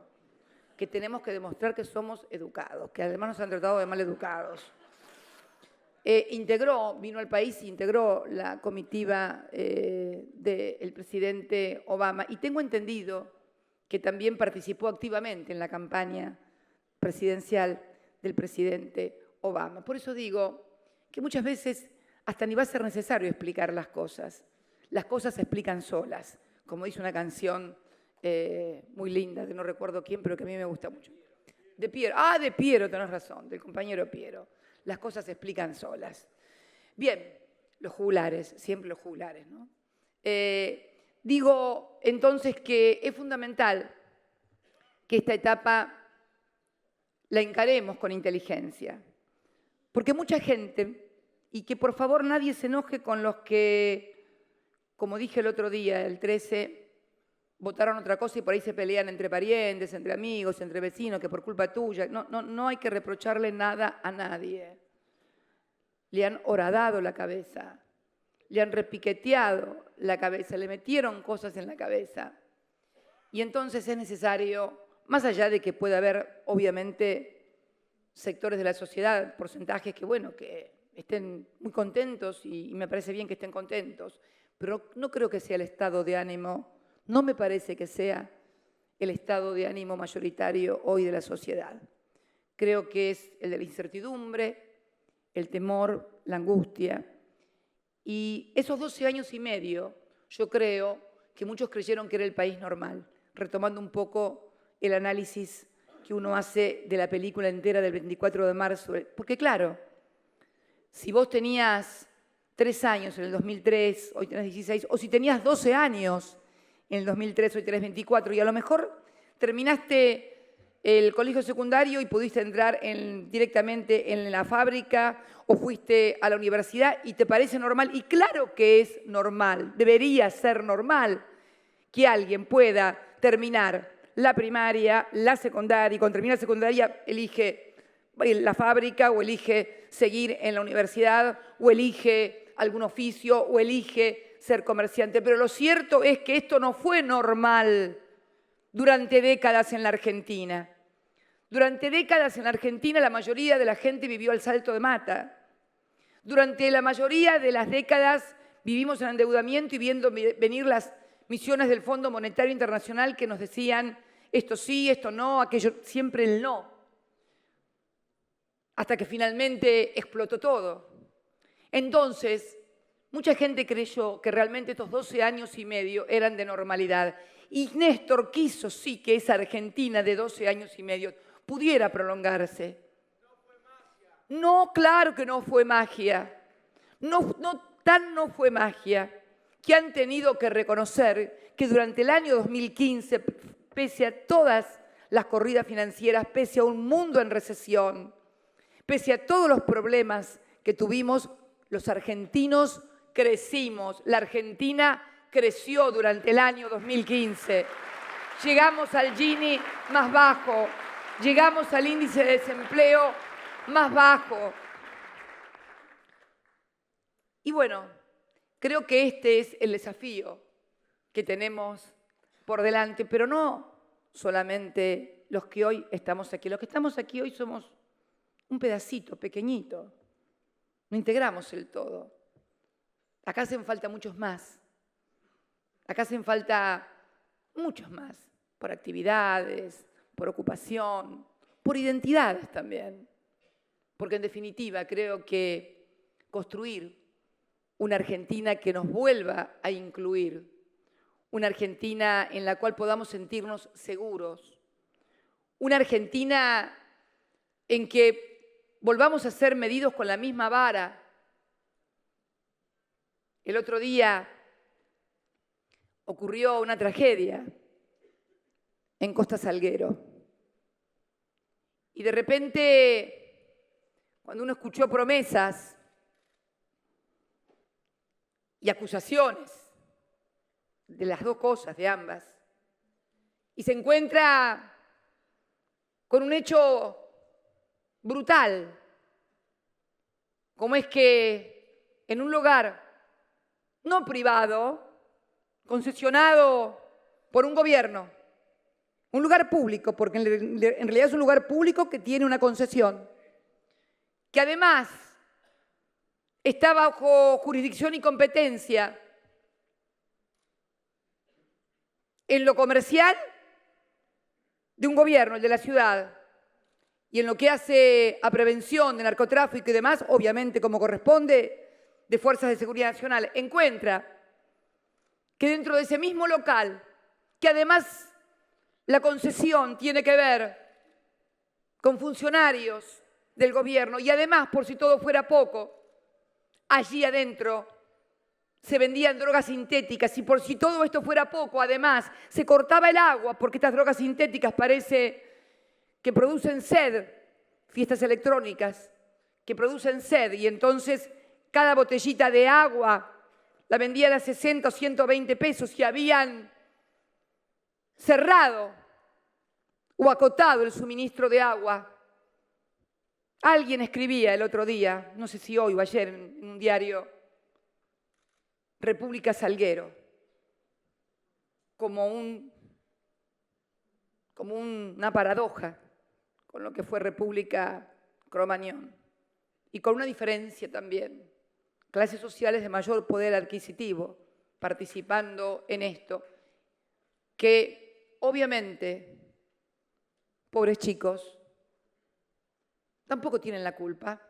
Speaker 1: que tenemos que demostrar que somos educados, que además nos han tratado de mal educados. Vino al país e integró la comitiva del presidente Obama. Y tengo entendido que también participó activamente en la campaña presidencial del presidente Obama. Por eso digo que muchas veces hasta ni va a ser necesario explicar las cosas. Las cosas se explican solas, como dice una canción muy linda, que no recuerdo quién, pero que a mí me gusta mucho. De Piero. De Piero, tenés razón, del compañero Piero. Las cosas se explican solas. Bien, los jugulares, siempre los jugulares, ¿no? Digo entonces que es fundamental que esta etapa la encaremos con inteligencia, porque mucha gente, y que por favor nadie se enoje con los que, como dije el otro día, el 13, votaron otra cosa y por ahí se pelean entre parientes, entre amigos, entre vecinos, que por culpa tuya. No hay que reprocharle nada a nadie. Le han horadado la cabeza, le han repiqueteado la cabeza, le metieron cosas en la cabeza. Y entonces es necesario, más allá de que pueda haber, obviamente, sectores de la sociedad, porcentajes que estén muy contentos y me parece bien que estén contentos, pero no creo que sea el estado de ánimo. No me parece que sea el estado de ánimo mayoritario hoy de la sociedad. Creo que es el de la incertidumbre, el temor, la angustia. Y esos 12 años y medio, yo creo que muchos creyeron que era el país normal, retomando un poco el análisis que uno hace de la película entera del 24 de marzo. Porque claro, si vos tenías 3 años en el 2003, hoy tenés 16, o si tenías 12 años en el 2003, hoy tenés 24, y a lo mejor terminaste el colegio secundario y pudiste entrar directamente en la fábrica o fuiste a la universidad y te parece normal. Y claro que es normal, debería ser normal que alguien pueda terminar la primaria, la secundaria, y cuando termina la secundaria elige la fábrica o elige seguir en la universidad o elige algún oficio o elige ser comerciante. Pero lo cierto es que esto no fue normal durante décadas en la Argentina. Durante décadas en la Argentina la mayoría de la gente vivió al salto de mata. Durante la mayoría de las décadas vivimos en endeudamiento y viendo venir las misiones del Fondo Monetario Internacional que nos decían esto sí, esto no, aquello, siempre el no. Hasta que finalmente explotó todo. Entonces, mucha gente creyó que realmente estos 12 años y medio eran de normalidad. Y Néstor quiso sí que esa Argentina de 12 años y medio pudiera prolongarse. No, claro que no fue magia. No fue magia que han tenido que reconocer que durante el año 2015, pese a todas las corridas financieras, pese a un mundo en recesión, pese a todos los problemas que tuvimos, los argentinos crecimos. La Argentina creció durante el año 2015. Llegamos al Gini más bajo, llegamos al índice de desempleo más bajo. Y bueno, creo que este es el desafío que tenemos por delante, pero no solamente los que hoy estamos aquí. Los que estamos aquí hoy somos un pedacito pequeñito, no integramos el todo. Acá hacen falta muchos más. Acá hacen falta muchos más, por actividades, por ocupación, por identidades también. Porque en definitiva creo que construir una Argentina que nos vuelva a incluir, una Argentina en la cual podamos sentirnos seguros, una Argentina en que volvamos a ser medidos con la misma vara. El otro día ocurrió una tragedia en Costa Salguero. Y de repente, cuando uno escuchó promesas y acusaciones de las dos cosas, de ambas, y se encuentra con un hecho brutal, como es que en un lugar no privado, concesionado por un gobierno, un lugar público, porque en realidad es un lugar público que tiene una concesión, que además está bajo jurisdicción y competencia en lo comercial de un gobierno, el de la ciudad, y en lo que hace a prevención de narcotráfico y demás, obviamente como corresponde, de Fuerzas de Seguridad Nacional, encuentra que dentro de ese mismo local, que además la concesión tiene que ver con funcionarios del gobierno y además, por si todo fuera poco, allí adentro se vendían drogas sintéticas y por si todo esto fuera poco, además se cortaba el agua porque estas drogas sintéticas parece que producen sed, fiestas electrónicas, que producen sed y entonces cada botellita de agua la vendían a 60 o 120 pesos y habían cerrado o acotado el suministro de agua. Alguien escribía el otro día, no sé si hoy o ayer en un diario, República Salguero, como una paradoja con lo que fue República Cromañón. Y con una diferencia también, clases sociales de mayor poder adquisitivo participando en esto, que obviamente, pobres chicos, tampoco tienen la culpa,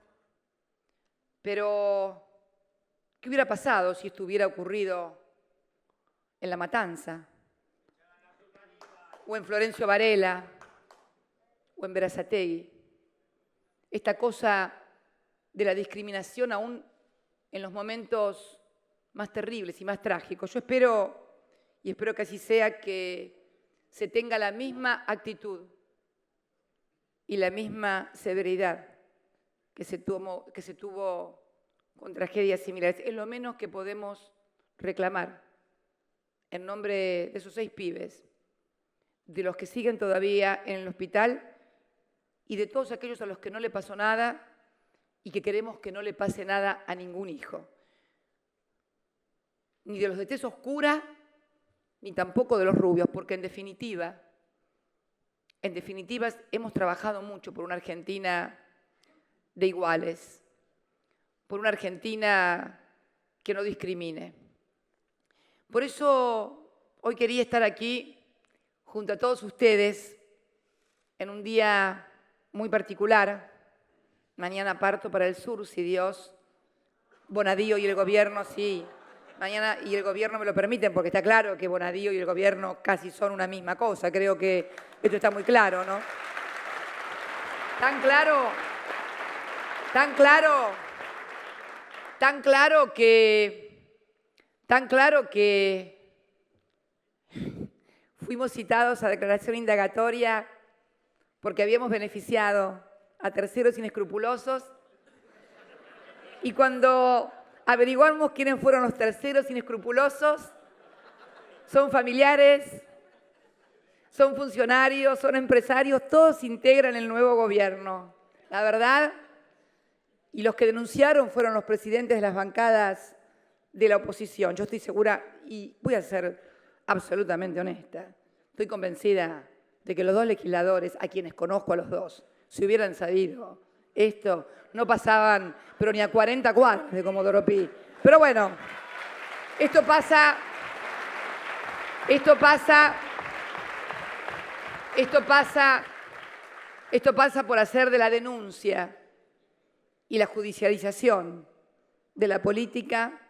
Speaker 1: pero ¿qué hubiera pasado si esto hubiera ocurrido en La Matanza? O en Florencio Varela, o en Berazategui. Esta cosa de la discriminación aún en los momentos más terribles y más trágicos. Yo espero, y espero que así sea, que se tenga la misma actitud y la misma severidad que se tuvo con tragedias similares. Es lo menos que podemos reclamar en nombre de esos 6 pibes, de los que siguen todavía en el hospital y de todos aquellos a los que no le pasó nada y que queremos que no le pase nada a ningún hijo. Ni de los de tez oscura, ni tampoco de los rubios, porque en definitiva hemos trabajado mucho por una Argentina de iguales, por una Argentina que no discrimine. Por eso hoy quería estar aquí junto a todos ustedes en un día muy particular. Mañana parto para el sur, si Dios, Bonadío y el gobierno, sí. Mañana y el gobierno me lo permiten, porque está claro que Bonadío y el gobierno casi son una misma cosa. Creo que esto está muy claro, ¿no? Tan claro que fuimos citados a declaración indagatoria porque habíamos beneficiado a terceros inescrupulosos y cuando averiguamos quiénes fueron los terceros inescrupulosos, son familiares, son funcionarios, son empresarios, todos integran el nuevo gobierno. La verdad, y los que denunciaron fueron los presidentes de las bancadas de la oposición. Yo estoy segura, y voy a ser absolutamente honesta, estoy convencida de que los dos legisladores, a quienes conozco a los dos, si hubieran sabido esto, no pasaban, pero ni a 40 cuadras de Comodoro Pi. Pero bueno, esto pasa por hacer de la denuncia y la judicialización de la política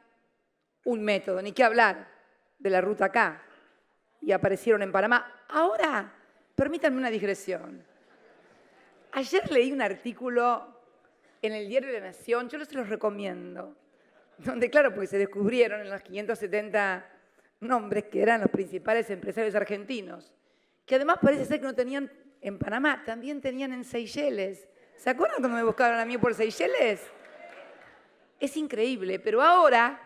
Speaker 1: un método. Ni qué hablar de la ruta K. Y aparecieron en Panamá. Ahora, permítanme una digresión. Ayer leí un artículo en el Diario de la Nación, yo se los recomiendo, donde, claro, porque se descubrieron en los 570 nombres que eran los principales empresarios argentinos, que además parece ser que no tenían en Panamá, también tenían en Seychelles. ¿Se acuerdan cuando me buscaron a mí por Seychelles? Es increíble, pero ahora,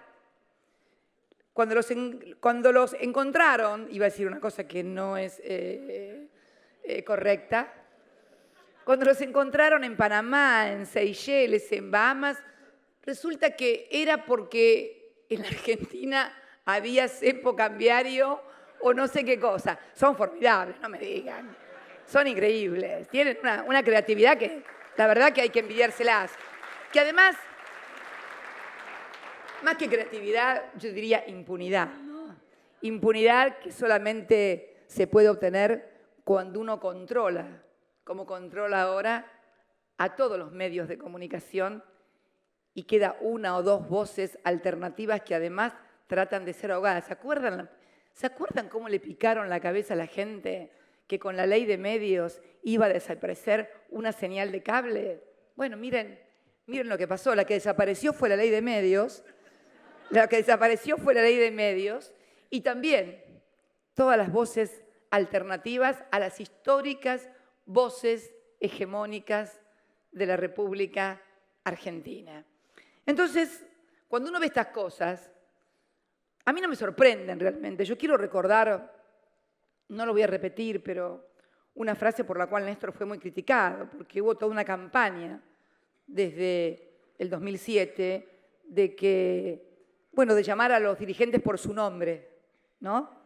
Speaker 1: cuando los encontraron, iba a decir una cosa que no es correcta, cuando los encontraron en Panamá, en Seychelles, en Bahamas, resulta que era porque en la Argentina había cepo cambiario o no sé qué cosa. Son formidables, no me digan. Son increíbles. Tienen una creatividad que la verdad que hay que envidiárselas. Que además, más que creatividad, yo diría impunidad, ¿no? Impunidad que solamente se puede obtener cuando uno controla, como controla ahora, a todos los medios de comunicación y queda una o dos voces alternativas que además tratan de ser ahogadas. ¿Se acuerdan cómo le picaron la cabeza a la gente que con la ley de medios iba a desaparecer una señal de cable? Bueno, miren lo que pasó. La que desapareció fue la ley de medios. Y también todas las voces alternativas a las históricas voces hegemónicas de la República Argentina. Entonces, cuando uno ve estas cosas, a mí no me sorprenden realmente. Yo quiero recordar, no lo voy a repetir, pero una frase por la cual Néstor fue muy criticado, porque hubo toda una campaña desde el 2007 de llamar a los dirigentes por su nombre, ¿no?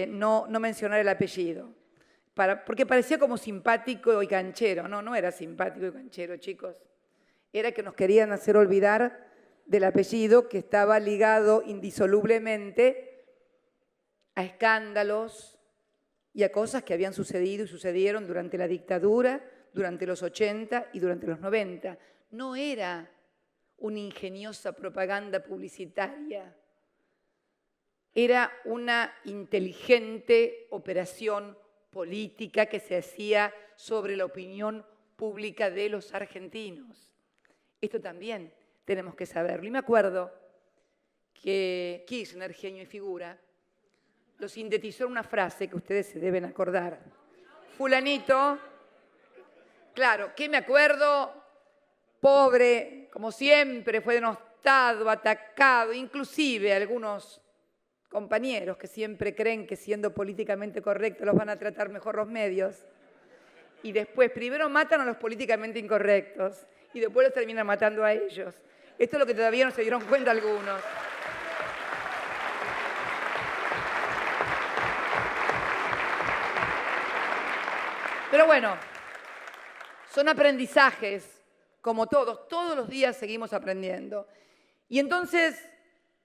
Speaker 1: No mencionar el apellido. Porque parecía como simpático y canchero. No era simpático y canchero, chicos. Era que nos querían hacer olvidar del apellido que estaba ligado indisolublemente a escándalos y a cosas que habían sucedido y sucedieron durante la dictadura, durante los 80 y durante los 90. No era una ingeniosa propaganda publicitaria. Era una inteligente operación política que se hacía sobre la opinión pública de los argentinos. Esto también tenemos que saberlo. Y me acuerdo que Kirchner, genio y figura, lo sintetizó en una frase que ustedes se deben acordar. Fulanito, claro, que me acuerdo, pobre, como siempre, fue denostado, atacado, inclusive algunos compañeros que siempre creen que siendo políticamente correctos los van a tratar mejor los medios. Y después, primero matan a los políticamente incorrectos y después los terminan matando a ellos. Esto es lo que todavía no se dieron cuenta algunos. Pero bueno, son aprendizajes, como todos los días seguimos aprendiendo. Y entonces,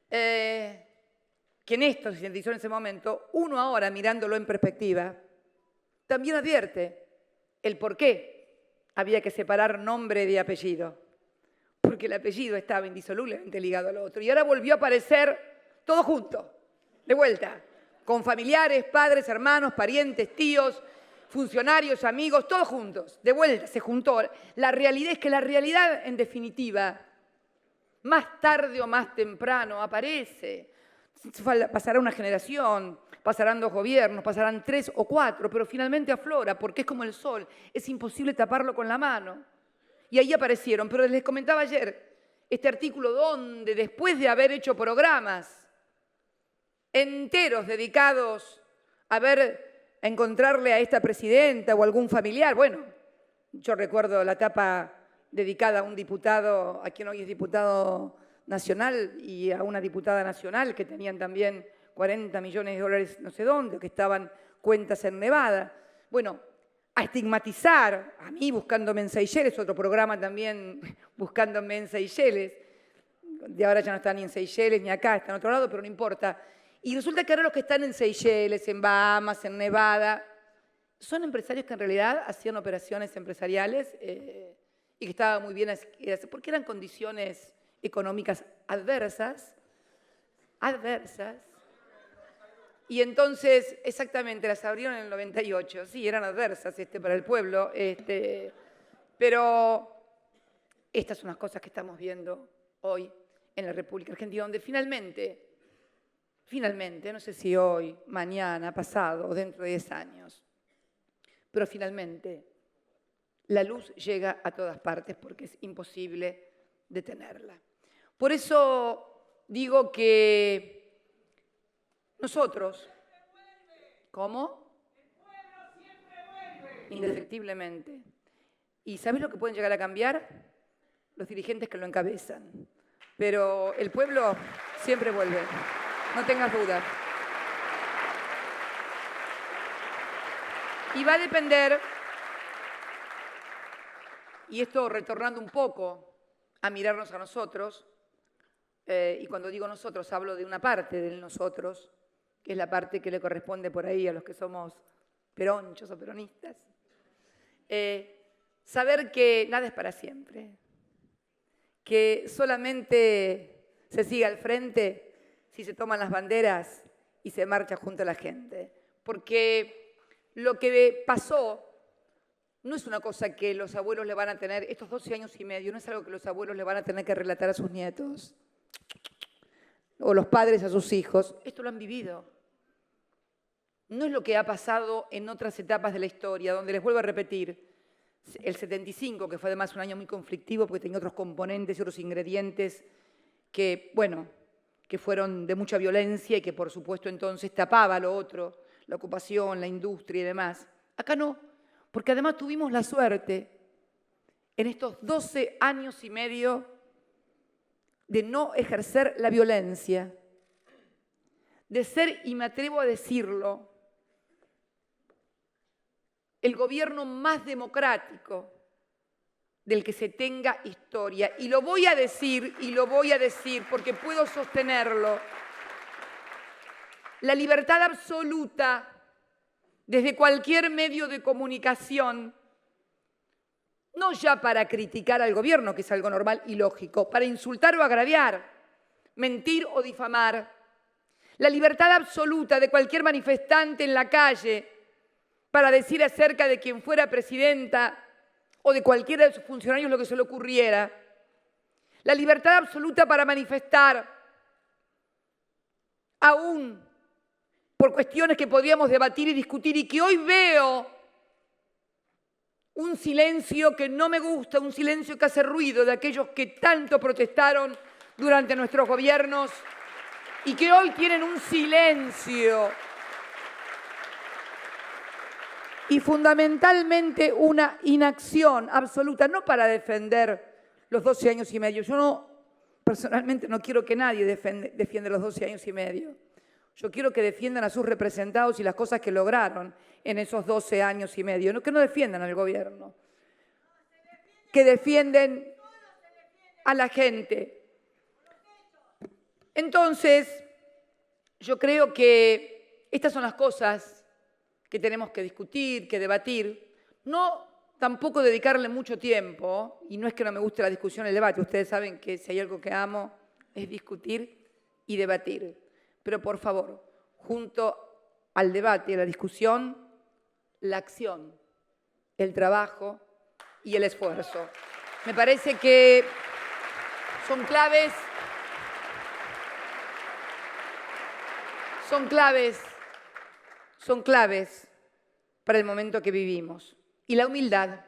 Speaker 1: que Néstor se sintetizó en ese momento, uno ahora mirándolo en perspectiva, también advierte el por qué había que separar nombre de apellido. Porque el apellido estaba indisolublemente ligado al otro. Y ahora volvió a aparecer todo junto, de vuelta, con familiares, padres, hermanos, parientes, tíos, funcionarios, amigos, todos juntos, de vuelta, se juntó. La realidad es que la realidad, en definitiva, más tarde o más temprano aparece. Pasará una generación, pasarán 2 gobiernos, pasarán 3 o 4, pero finalmente aflora, porque es como el sol, es imposible taparlo con la mano. Y ahí aparecieron, pero les comentaba ayer este artículo donde después de haber hecho programas enteros dedicados a encontrarle a esta presidenta o algún familiar, bueno, yo recuerdo la etapa dedicada a un diputado, a quien hoy es diputado nacional, y a una diputada nacional que tenían también 40 millones de dólares no sé dónde, que estaban cuentas en Nevada. Bueno, a estigmatizar, a mí buscándome en Seychelles, otro programa también buscándome en Seychelles, de ahora ya no están ni en Seychelles ni acá, están en otro lado, pero no importa. Y resulta que ahora los que están en Seychelles, en Bahamas, en Nevada, son empresarios que en realidad hacían operaciones empresariales y que estaban muy bien, porque eran condiciones económicas adversas, y entonces, exactamente, las abrieron en el 98, sí, eran adversas para el pueblo, pero estas son las cosas que estamos viendo hoy en la República Argentina, donde finalmente, no sé si hoy, mañana, pasado o dentro de 10 años, pero finalmente la luz llega a todas partes porque es imposible detenerla. Por eso digo que nosotros, ¿cómo? El pueblo siempre vuelve. Indefectiblemente. ¿Y sabes lo que pueden llegar a cambiar? Los dirigentes que lo encabezan. Pero el pueblo siempre vuelve. No tengas duda. Y va a depender, y esto retornando un poco a mirarnos a nosotros, y cuando digo nosotros hablo de una parte de nosotros, que es la parte que le corresponde por ahí a los que somos peronchos o peronistas, saber que nada es para siempre, que solamente se sigue al frente si se toman las banderas y se marcha junto a la gente. Porque lo que pasó no es una cosa que los abuelos le van a tener, estos 12 años y medio, no es algo que los abuelos le van a tener que relatar a sus nietos o los padres a sus hijos. Esto lo han vivido. No es lo que ha pasado en otras etapas de la historia, donde les vuelvo a repetir, el 75, que fue además un año muy conflictivo porque tenía otros componentes y otros ingredientes que, bueno, que fueron de mucha violencia y que por supuesto entonces tapaba lo otro, la ocupación, la industria y demás. Acá no, porque además tuvimos la suerte en estos 12 años y medio de no ejercer la violencia, de ser, y me atrevo a decirlo, el gobierno más democrático del que se tenga historia. Y lo voy a decir porque puedo sostenerlo. La libertad absoluta desde cualquier medio de comunicación, no ya para criticar al gobierno, que es algo normal y lógico, para insultar o agraviar, mentir o difamar. La libertad absoluta de cualquier manifestante en la calle para decir acerca de quien fuera presidenta o de cualquiera de sus funcionarios lo que se le ocurriera. La libertad absoluta para manifestar, aún por cuestiones que podríamos debatir y discutir y que hoy veo un silencio que no me gusta, un silencio que hace ruido de aquellos que tanto protestaron durante nuestros gobiernos y que hoy tienen un silencio y fundamentalmente una inacción absoluta, no para defender los 12 años y medio. Yo personalmente no quiero que nadie defienda los 12 años y medio. Yo quiero que defiendan a sus representados y las cosas que lograron en esos 12 años y medio. No, que no defiendan al gobierno, que defienden a la gente. Entonces, yo creo que estas son las cosas que tenemos que discutir, que debatir. No tampoco dedicarle mucho tiempo, y no es que no me guste la discusión, el debate. Ustedes saben que si hay algo que amo es discutir y debatir. Pero por favor, junto al debate y a la discusión, la acción, el trabajo y el esfuerzo. Me parece que son claves para el momento que vivimos. Y la humildad,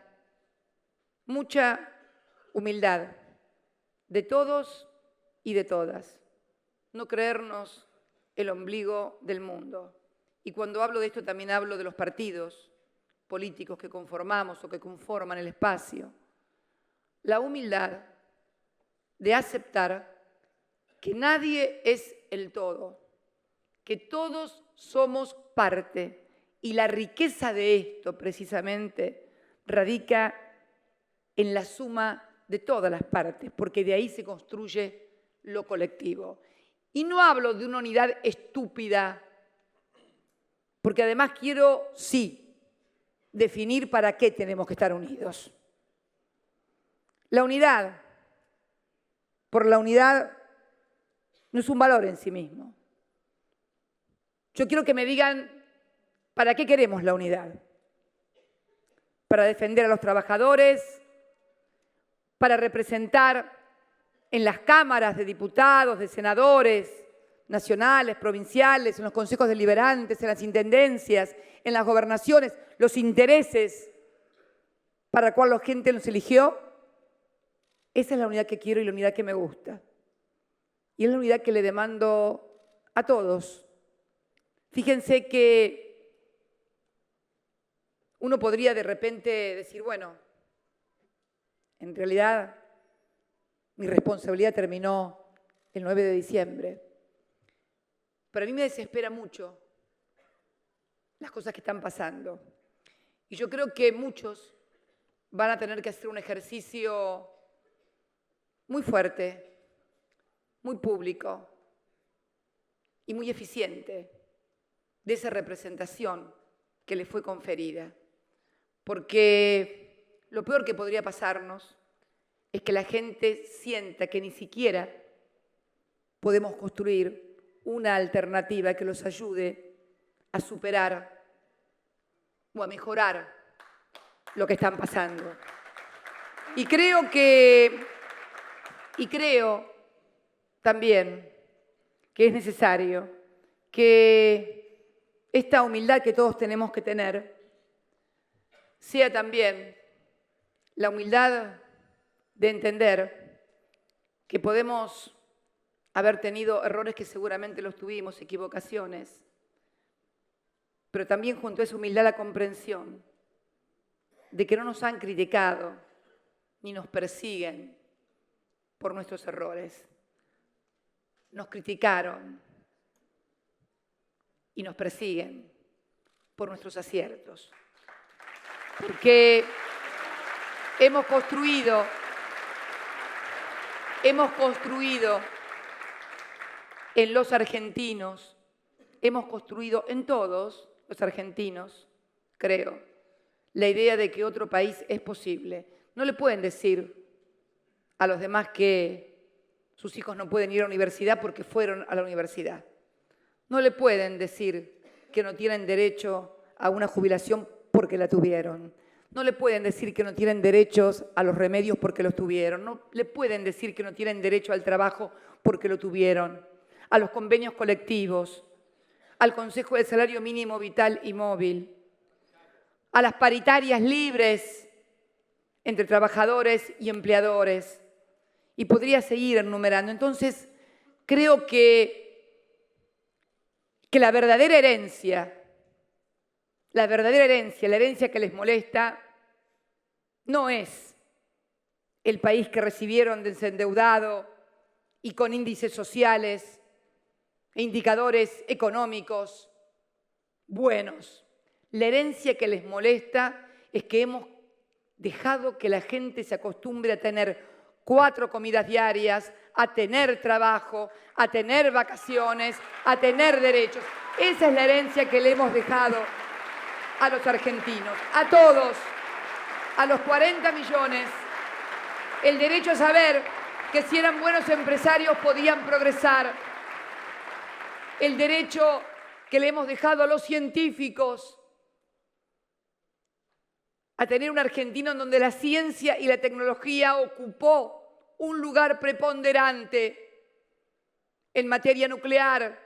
Speaker 1: mucha humildad de todos y de todas. No creernos el ombligo del mundo. Y cuando hablo de esto también hablo de los partidos políticos que conformamos o que conforman el espacio. La humildad de aceptar que nadie es el todo, que todos somos parte. Y la riqueza de esto, precisamente, radica en la suma de todas las partes, porque de ahí se construye lo colectivo. Y no hablo de una unidad estúpida, porque además quiero, sí, definir para qué tenemos que estar unidos. La unidad, por la unidad, no es un valor en sí mismo. Yo quiero que me digan, ¿para qué queremos la unidad? ¿Para defender a los trabajadores? ¿Para representar en las cámaras de diputados, de senadores, nacionales, provinciales, en los consejos deliberantes, en las intendencias, en las gobernaciones, los intereses para los cuales la gente nos eligió? Esa es la unidad que quiero y la unidad que me gusta. Y es la unidad que le demando a todos. Fíjense que uno podría de repente decir, bueno, en realidad mi responsabilidad terminó el 9 de diciembre. Pero a mí me desespera mucho las cosas que están pasando. Y yo creo que muchos van a tener que hacer un ejercicio muy fuerte, muy público y muy eficiente de esa representación que le fue conferida. Porque lo peor que podría pasarnos es que la gente sienta que ni siquiera podemos construir una alternativa que los ayude a superar o a mejorar lo que están pasando. Y creo también que es necesario que esta humildad que todos tenemos que tener sea también la humildad de entender que podemos haber tenido errores, que seguramente los tuvimos, equivocaciones, pero también junto a esa humildad la comprensión de que no nos han criticado ni nos persiguen por nuestros errores. Nos criticaron y nos persiguen por nuestros aciertos. Porque hemos construido en los argentinos, hemos construido en todos los argentinos, creo, la idea de que otro país es posible. No le pueden decir a los demás que sus hijos no pueden ir a la universidad porque fueron a la universidad. No le pueden decir que no tienen derecho a una jubilación porque la tuvieron. No le pueden decir que no tienen derechos a los remedios porque los tuvieron. No le pueden decir que no tienen derecho al trabajo porque lo tuvieron. A los convenios colectivos, al Consejo del Salario Mínimo Vital y Móvil, a las paritarias libres entre trabajadores y empleadores. Y podría seguir enumerando. Entonces, creo que que la verdadera herencia, la herencia que les molesta, no es el país que recibieron desendeudado y con índices sociales e indicadores económicos buenos. La herencia que les molesta es que hemos dejado que la gente se acostumbre a tener 4 comidas diarias, a tener trabajo, a tener vacaciones, a tener derechos. Esa es la herencia que le hemos dejado a los argentinos, a todos, a los 40 millones, el derecho a saber que si eran buenos empresarios podían progresar, el derecho que le hemos dejado a los científicos a tener un argentino en donde la ciencia y la tecnología ocupó un lugar preponderante en materia nuclear,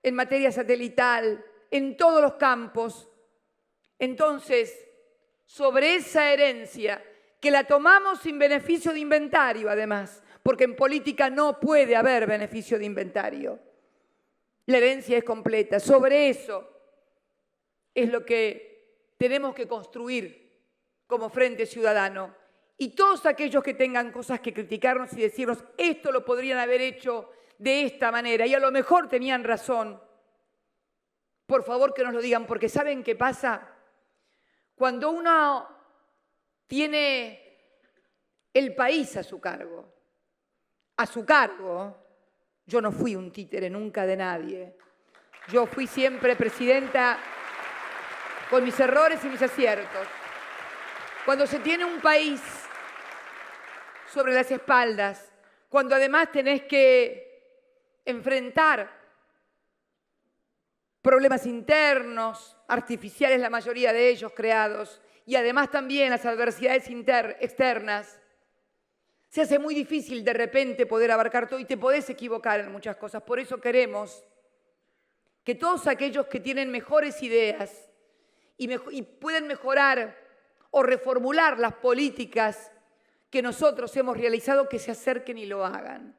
Speaker 1: en materia satelital, en todos los campos. Entonces, sobre esa herencia, que la tomamos sin beneficio de inventario, además, porque en política no puede haber beneficio de inventario. La herencia es completa. Sobre eso es lo que tenemos que construir como Frente Ciudadano. Y todos aquellos que tengan cosas que criticarnos y decirnos esto lo podrían haber hecho de esta manera y a lo mejor tenían razón, por favor que nos lo digan, porque ¿saben qué pasa? Cuando uno tiene el país a su cargo, yo no fui un títere nunca de nadie, yo fui siempre presidenta con mis errores y mis aciertos. Cuando se tiene un país sobre las espaldas, cuando además tenés que enfrentar problemas internos, artificiales la mayoría de ellos creados, y además también las adversidades externas, se hace muy difícil de repente poder abarcar todo y te podés equivocar en muchas cosas. Por eso queremos que todos aquellos que tienen mejores ideas y pueden mejorar o reformular las políticas que nosotros hemos realizado, que se acerquen y lo hagan.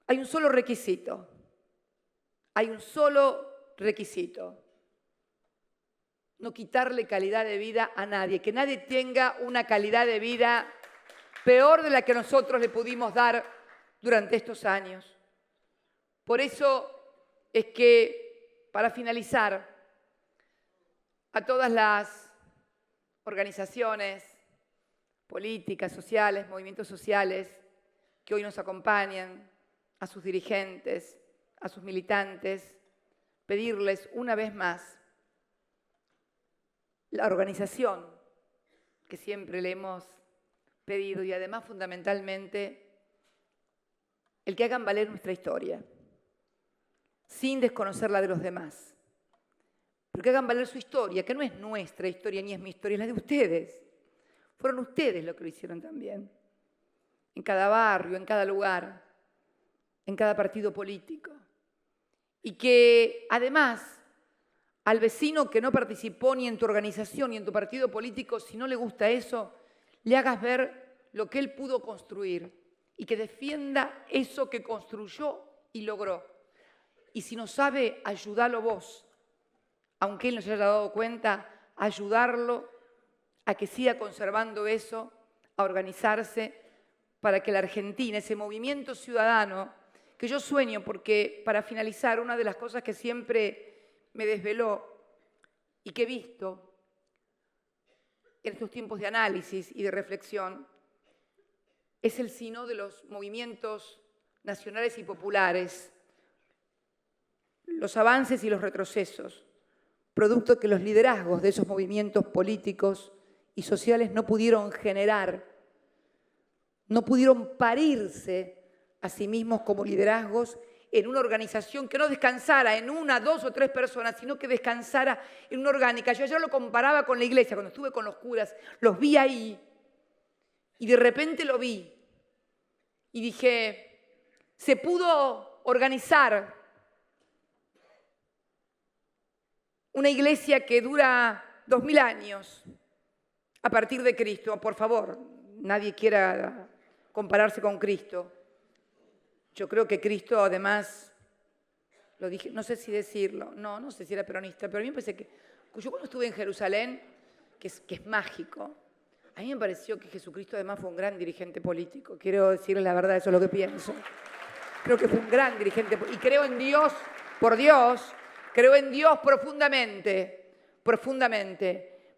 Speaker 1: Hay un solo requisito. No quitarle calidad de vida a nadie, que nadie tenga una calidad de vida peor de la que nosotros le pudimos dar durante estos años. Por eso es que, para finalizar, a todas las organizaciones políticas, sociales, movimientos sociales que hoy nos acompañan, a sus dirigentes, a sus militantes, pedirles una vez más la organización que siempre le hemos pedido y además fundamentalmente el que hagan valer nuestra historia, sin desconocer la de los demás. Pero que hagan valer su historia, que no es nuestra historia ni es mi historia, es la de ustedes. Fueron ustedes los que lo hicieron también. En cada barrio, en cada lugar, en cada partido político. Y que además al vecino que no participó ni en tu organización ni en tu partido político, si no le gusta eso, le hagas ver lo que él pudo construir y que defienda eso que construyó y logró. Y si no sabe, ayúdalo vos. Aunque él no se haya dado cuenta, ayudarlo a que siga conservando eso, a organizarse para que la Argentina, ese movimiento ciudadano, que yo sueño, porque para finalizar, una de las cosas que siempre me desveló y que he visto en estos tiempos de análisis y de reflexión, es el sino de los movimientos nacionales y populares, los avances y los retrocesos, producto que los liderazgos de esos movimientos políticos y sociales no pudieron generar, no pudieron parirse a sí mismos como liderazgos en una organización que no descansara en 1, 2 o 3 personas, sino que descansara en una orgánica. Yo ayer lo comparaba con la iglesia, cuando estuve con los curas, los vi ahí y de repente lo vi y dije, se pudo organizar una iglesia que dura 2000 años a partir de Cristo. Por favor, nadie quiera compararse con Cristo. Yo creo que Cristo además lo dije, no sé si decirlo, no sé si era peronista, pero a mí me parece que yo cuando estuve en Jerusalén, que es mágico, a mí me pareció que Jesucristo además fue un gran dirigente político. Quiero decirles la verdad, eso es lo que pienso. Creo que fue un gran dirigente y creo en Dios, por Dios, creo en Dios profundamente,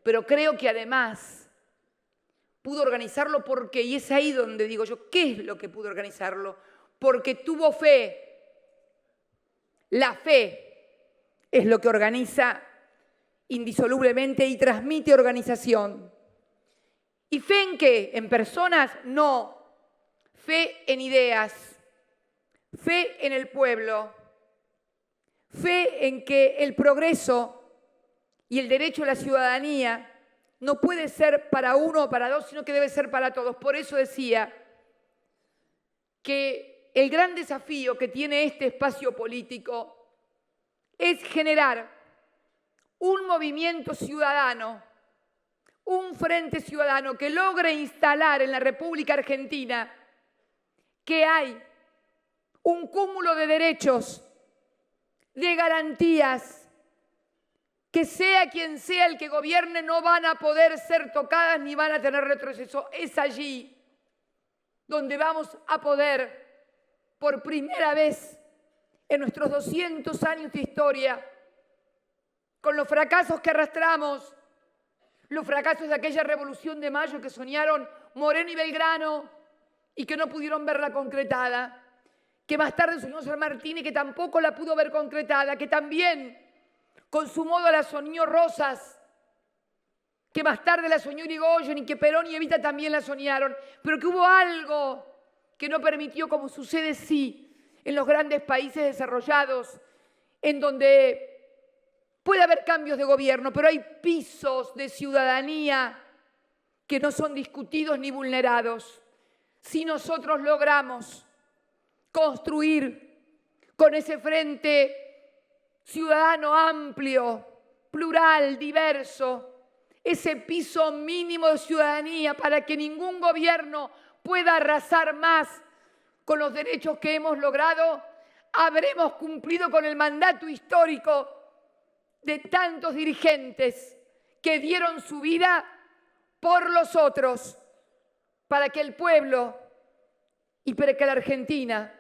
Speaker 1: pero creo que además pudo organizarlo porque, y es ahí donde digo yo, ¿qué es lo que pudo organizarlo? Porque tuvo fe. La fe es lo que organiza indisolublemente y transmite organización. ¿Y fe en qué? ¿En personas? No. Fe en ideas. Fe en el pueblo. Fe en que el progreso y el derecho a la ciudadanía no puede ser para uno o para dos, sino que debe ser para todos. Por eso decía que el gran desafío que tiene este espacio político es generar un movimiento ciudadano, un frente ciudadano que logre instalar en la República Argentina que hay un cúmulo de derechos, de garantías, que sea quien sea el que gobierne no van a poder ser tocadas ni van a tener retroceso. Es allí donde vamos a poder, por primera vez en nuestros 200 años de historia, con los fracasos que arrastramos, los fracasos de aquella Revolución de Mayo que soñaron Moreno y Belgrano y que no pudieron verla concretada, que más tarde soñó San Martín y que tampoco la pudo ver concretada, que también con su modo la soñó Rosas, que más tarde la soñó Irigoyen y que Perón y Evita también la soñaron, pero que hubo algo que no permitió, como sucede sí en los grandes países desarrollados, en donde puede haber cambios de gobierno, pero hay pisos de ciudadanía que no son discutidos ni vulnerados. Si nosotros logramos construir con ese frente ciudadano amplio, plural, diverso, ese piso mínimo de ciudadanía para que ningún gobierno pueda arrasar más con los derechos que hemos logrado, habremos cumplido con el mandato histórico de tantos dirigentes que dieron su vida por los otros, para que el pueblo y para que la Argentina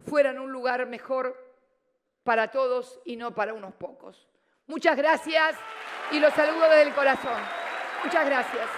Speaker 1: fueran un lugar mejor para todos y no para unos pocos. Muchas gracias y los saludo desde el corazón. Muchas gracias.